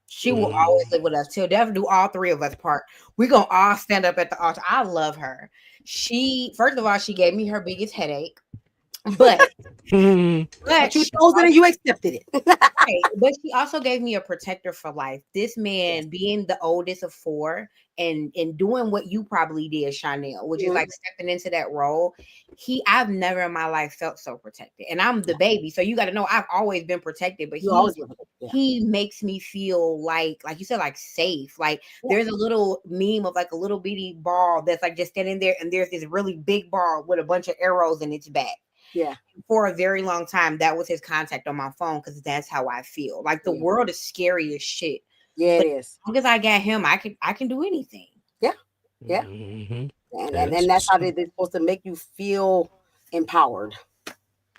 She will always live with us till death do all three of us part. We're gonna all stand up at the altar. I love her. She first of all, she gave me her biggest headache. But But you chose it and you accepted it. right, but she also gave me a protector for life. This man, being the oldest of four, and doing what you probably did, Chanel, which is like stepping into that role. I've never in my life felt so protected, and I'm the baby, so you got to know I've always been protected. But he makes me feel like you said, like safe. Like there's a little meme of like a little bitty ball that's like just standing there, and there's this really big ball with a bunch of arrows in its back. Yeah. For a very long time, that was his contact on my phone because that's how I feel. Like the world is scary as shit. Yeah, but it is. As long as I got him, I can do anything. Yeah. Yeah. And that's how they're supposed to make you feel empowered.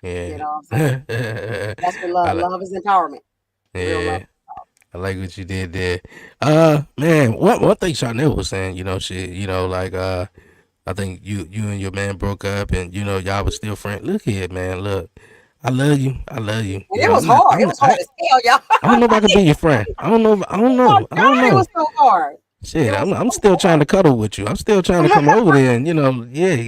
Yeah. You know what I'm saying? That's what love is empowerment. Yeah. I like what you did there. Man, one thing Chanel was saying, shit, like I think you and your man broke up and y'all was still friends. Look here, man, look. I love you. And it was hard. It was hard as hell, y'all. I don't know if I can be your friend. I don't know. It was so hard. Shit, I'm still trying to cuddle with you. I'm still trying to come over there and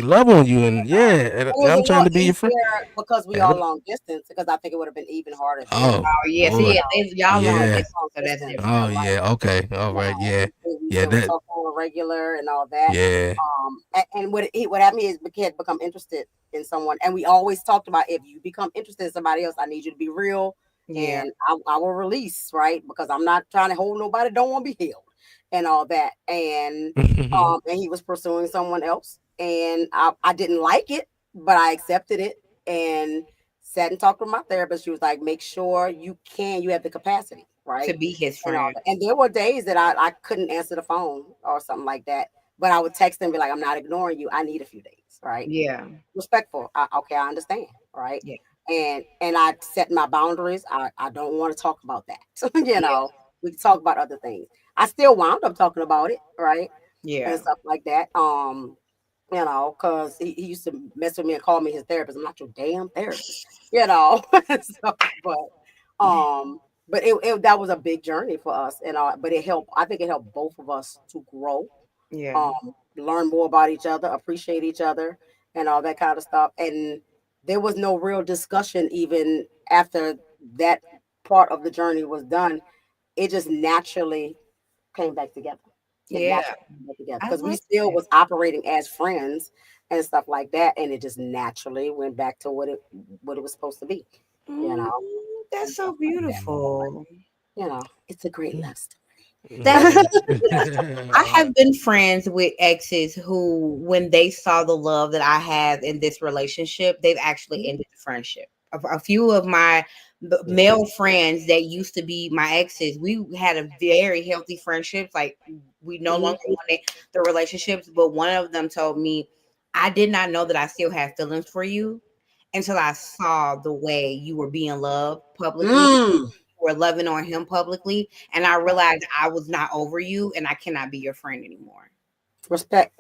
love on you and I'm trying to be your friend. Because we are long distance. Because I think it would have been even harder. Oh yeah, see, y'all long distance, so that's distance. different. Oh yeah, okay, all right, yeah. That talk on regular and all that. Yeah. And what happened is the kid become interested in someone, and we always talked about if you become interested in somebody else, I need you to be real, and I will release, right? Because I'm not trying to hold nobody, don't want to be held. And all that, and and he was pursuing someone else, and I didn't like it, but I accepted it and sat and talked with my therapist. She was like, "Make sure you have the capacity, right, to be his friend." And there were days that I couldn't answer the phone or something like that, but I would text him and be like, "I'm not ignoring you. I need a few days, right? Yeah, respectful. Okay, I understand, right? Yeah, and I set my boundaries. I don't want to talk about that, We can talk about other things. I still wound up talking about it, right? Yeah. And stuff like that. Because he used to mess with me and call me his therapist. I'm not your damn therapist, so, but that was a big journey for us, but it helped. I think it helped both of us to grow, learn more about each other, appreciate each other, and all that kind of stuff. And there was no real discussion even after that part of the journey was done. It just naturally came back together. Because we still was operating as friends and stuff like that, and it just naturally went back to what it was supposed to be. That's so beautiful. It's a great love story. I have been friends with exes who, when they saw the love that I have in this relationship, they've actually ended the friendship. A few of my male friends that used to be my exes, we had a very healthy friendship. Like we no longer wanted the relationships, but one of them told me, I did not know that I still had feelings for you until I saw the way you were being loved publicly. You were loving on him publicly, and I realized I was not over you and I cannot be your friend anymore. Respect.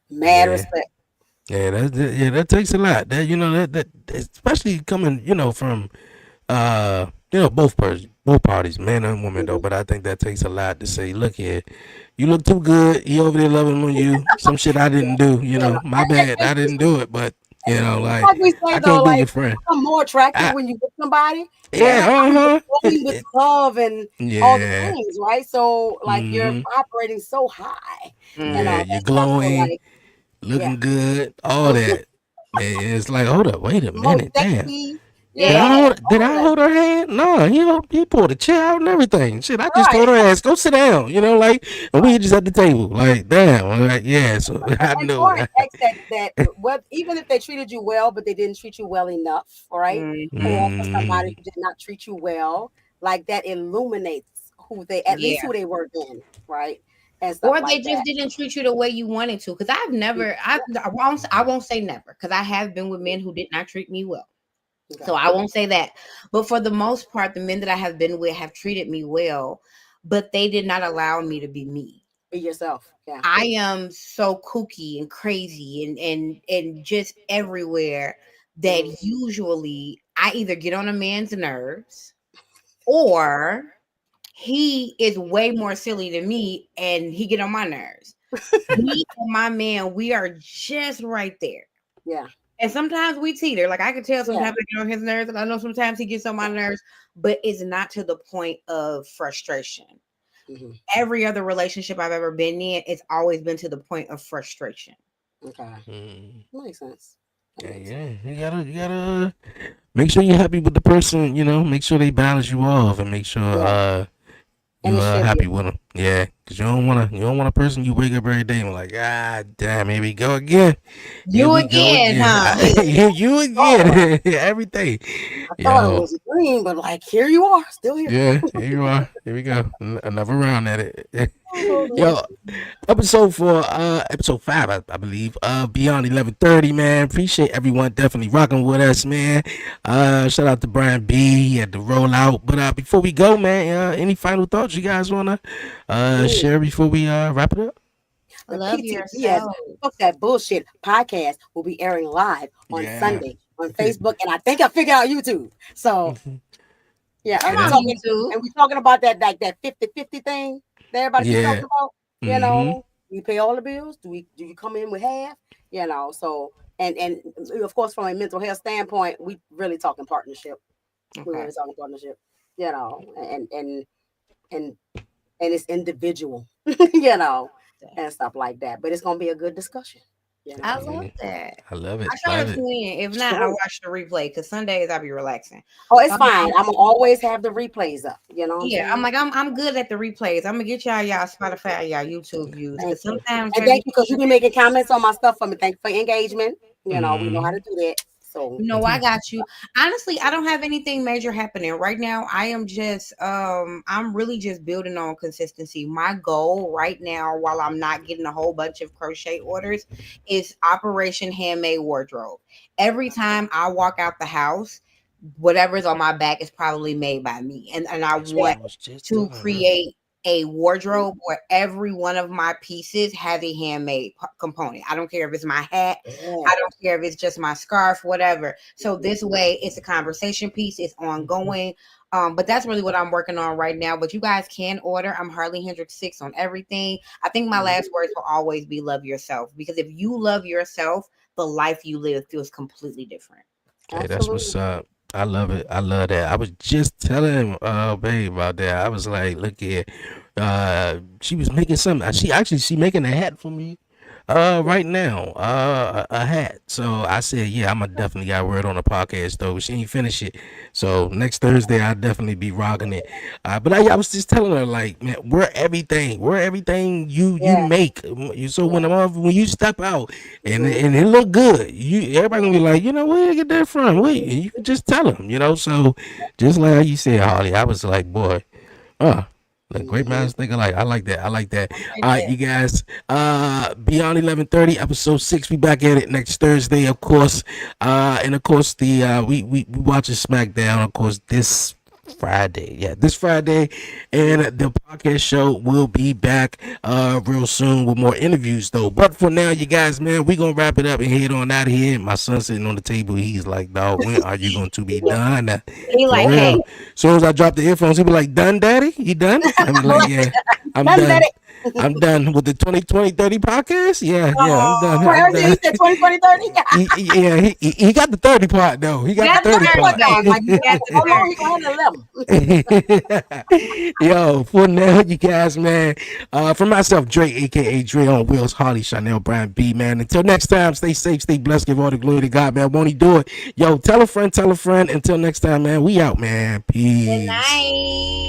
Mad respect. Yeah, that takes a lot. That that especially coming, from both parties, man and woman though. But I think that takes a lot to say, look here, you look too good. He over there loving on you. Some shit I didn't do. My bad. I didn't do it, but like we say, I can't be your friend. I'm more attractive when you with somebody. Yeah, with love and all the things, right? So like you're operating so high. You're glowing, looking good, all that. Man, it's like, hold up, wait a minute, damn. Did I hold her hand? No, he pulled a chair out and everything. Shit, I just told her ass, go sit down. And we just at the table. Like, damn. Like, yeah. So I know that even if they treated you well, but they didn't treat you well enough, right? Or for somebody who did not treat you well, like that illuminates who they were then, right? Or they just didn't treat you the way you wanted to. Because I won't say never, because I have been with men who did not treat me well. Okay. So I won't say that. But for the most part, the men that I have been with have treated me well, but they did not allow me to be me. Be yourself. Yeah. I am so kooky and crazy and just everywhere that usually I either get on a man's nerves or he is way more silly than me and he get on my nerves. Me and my man, we are just right there. Yeah. And sometimes we teeter. Like I can tell Yeah. sometimes I get on his nerves, and I know sometimes he gets on my nerves, but it's not to the point of frustration. Mhm. Every other relationship I've ever been in, it's always been to the point of frustration. Okay. Makes sense. That makes sense. Yeah. You gotta make sure you're happy with the person. You know, make sure they balance you off, and make sure Yeah. And you it should happy be. with them. Yeah, because you don't want a person you wake up every day and like, ah, damn, here we go again. Here You we go again, again. huh? You Oh, again. Everything. I thought it Yo. was a dream, but like here you are, still here. Yeah, here you are. Here we go. Another round at it. Oh, Yo, episode 5, I believe. Beyond 11:30, man. Appreciate everyone definitely rocking with us, man. Shout out to Brian B. He had to roll out. But before we go, man, any final thoughts you guys wanna share before we wrap it up? The Love PTPS, yourself. Fuck That Bullshit podcast will be airing live on Yeah. Sunday on Facebook, and I think I figured out YouTube. So yeah, Come and on, YouTube. we're talking about that like that 50-50 thing that everybody keeps Yeah. talking about. You Mhm. know, you pay all the bills. Do you come in with half? You know, so and of course from a mental health standpoint, we really talking partnership. We Okay. really talking partnership. You know, and it's individual. You know, and stuff like that. But it's gonna be a good discussion. You know? I love that. I love it. I try Love to it. tune in. If not, I'll watch the replay because Sundays I'll be relaxing. Oh, it's I'm- fine. I'm gonna always have the replays up. You know what Yeah, I'm I'm like I'm good at the replays. I'm gonna get y'all Spotify, y'all YouTube views. Thank Because you. sometimes And thank you because you be making comments on my stuff for me. Thank you for engagement. You know, we know how Mhm. to do that. So no, I got you. Honestly, I don't have anything major happening right now. I am just I'm really just building on consistency. My goal right now, while I'm not getting a whole bunch of crochet orders, is Operation Handmade Wardrobe. Every time I walk out the house, whatever's on my back is probably made by me. And I That's what want I was just to telling her. create a wardrobe where every one of my pieces has a handmade component. I don't care if it's my hat, I don't care if it's just my scarf, whatever. So this way it's a conversation piece, it's ongoing. But that's really what I'm working on right now. But you guys can order. I'm Harley Hendrix 6 on everything. I think my last words will always be love yourself. Because if you love yourself, the life you live feels completely different. Hey, that's what's up. I love it. I love that. I was just telling babe about that. I was like, look here. She was making something. She making a hat for me. Right now, a hat. So I said, yeah, I'm gonna definitely got word on the podcast though. She ain't finished it. So next Thursday, I'll definitely be rocking it. But I was just telling her like, man, we're everything you make. So when you step out and it look good, everybody gonna be like, you know, where you get that from? Wait, you can just tell them, you know. So just like you said, Holly, I was like, boy, like great minds think alike. I like that. All right, you guys. Beyond 11:30, episode 6. We back at it next Thursday, of course. And of course the we watching SmackDown, of course, this Friday. Yeah, this Friday. And the podcast show will be back real soon with more interviews though. But for now, you guys, man, we gonna wrap it up and head on out of here. My son sitting on the table, he's like, dog, when are you going to be done? He like, hey. As soon as I drop the earphones, he be like, done, daddy? You done? I be like, yeah, I'm done. I'm done with the 2020-30 podcast. Yeah, I'm done. I'm done. He said 2020, 30? He got the 30 part though. He got the 30 part. How long he gonna handle them? Yo, for now, you guys, man. For myself, Dre, aka Dre on Wheels, Harley, Chanel, Brian B, man. Until next time, stay safe, stay blessed, give all the glory to God, man. Won't he do it? Yo, tell a friend. Until next time, man. We out, man. Peace. Good night.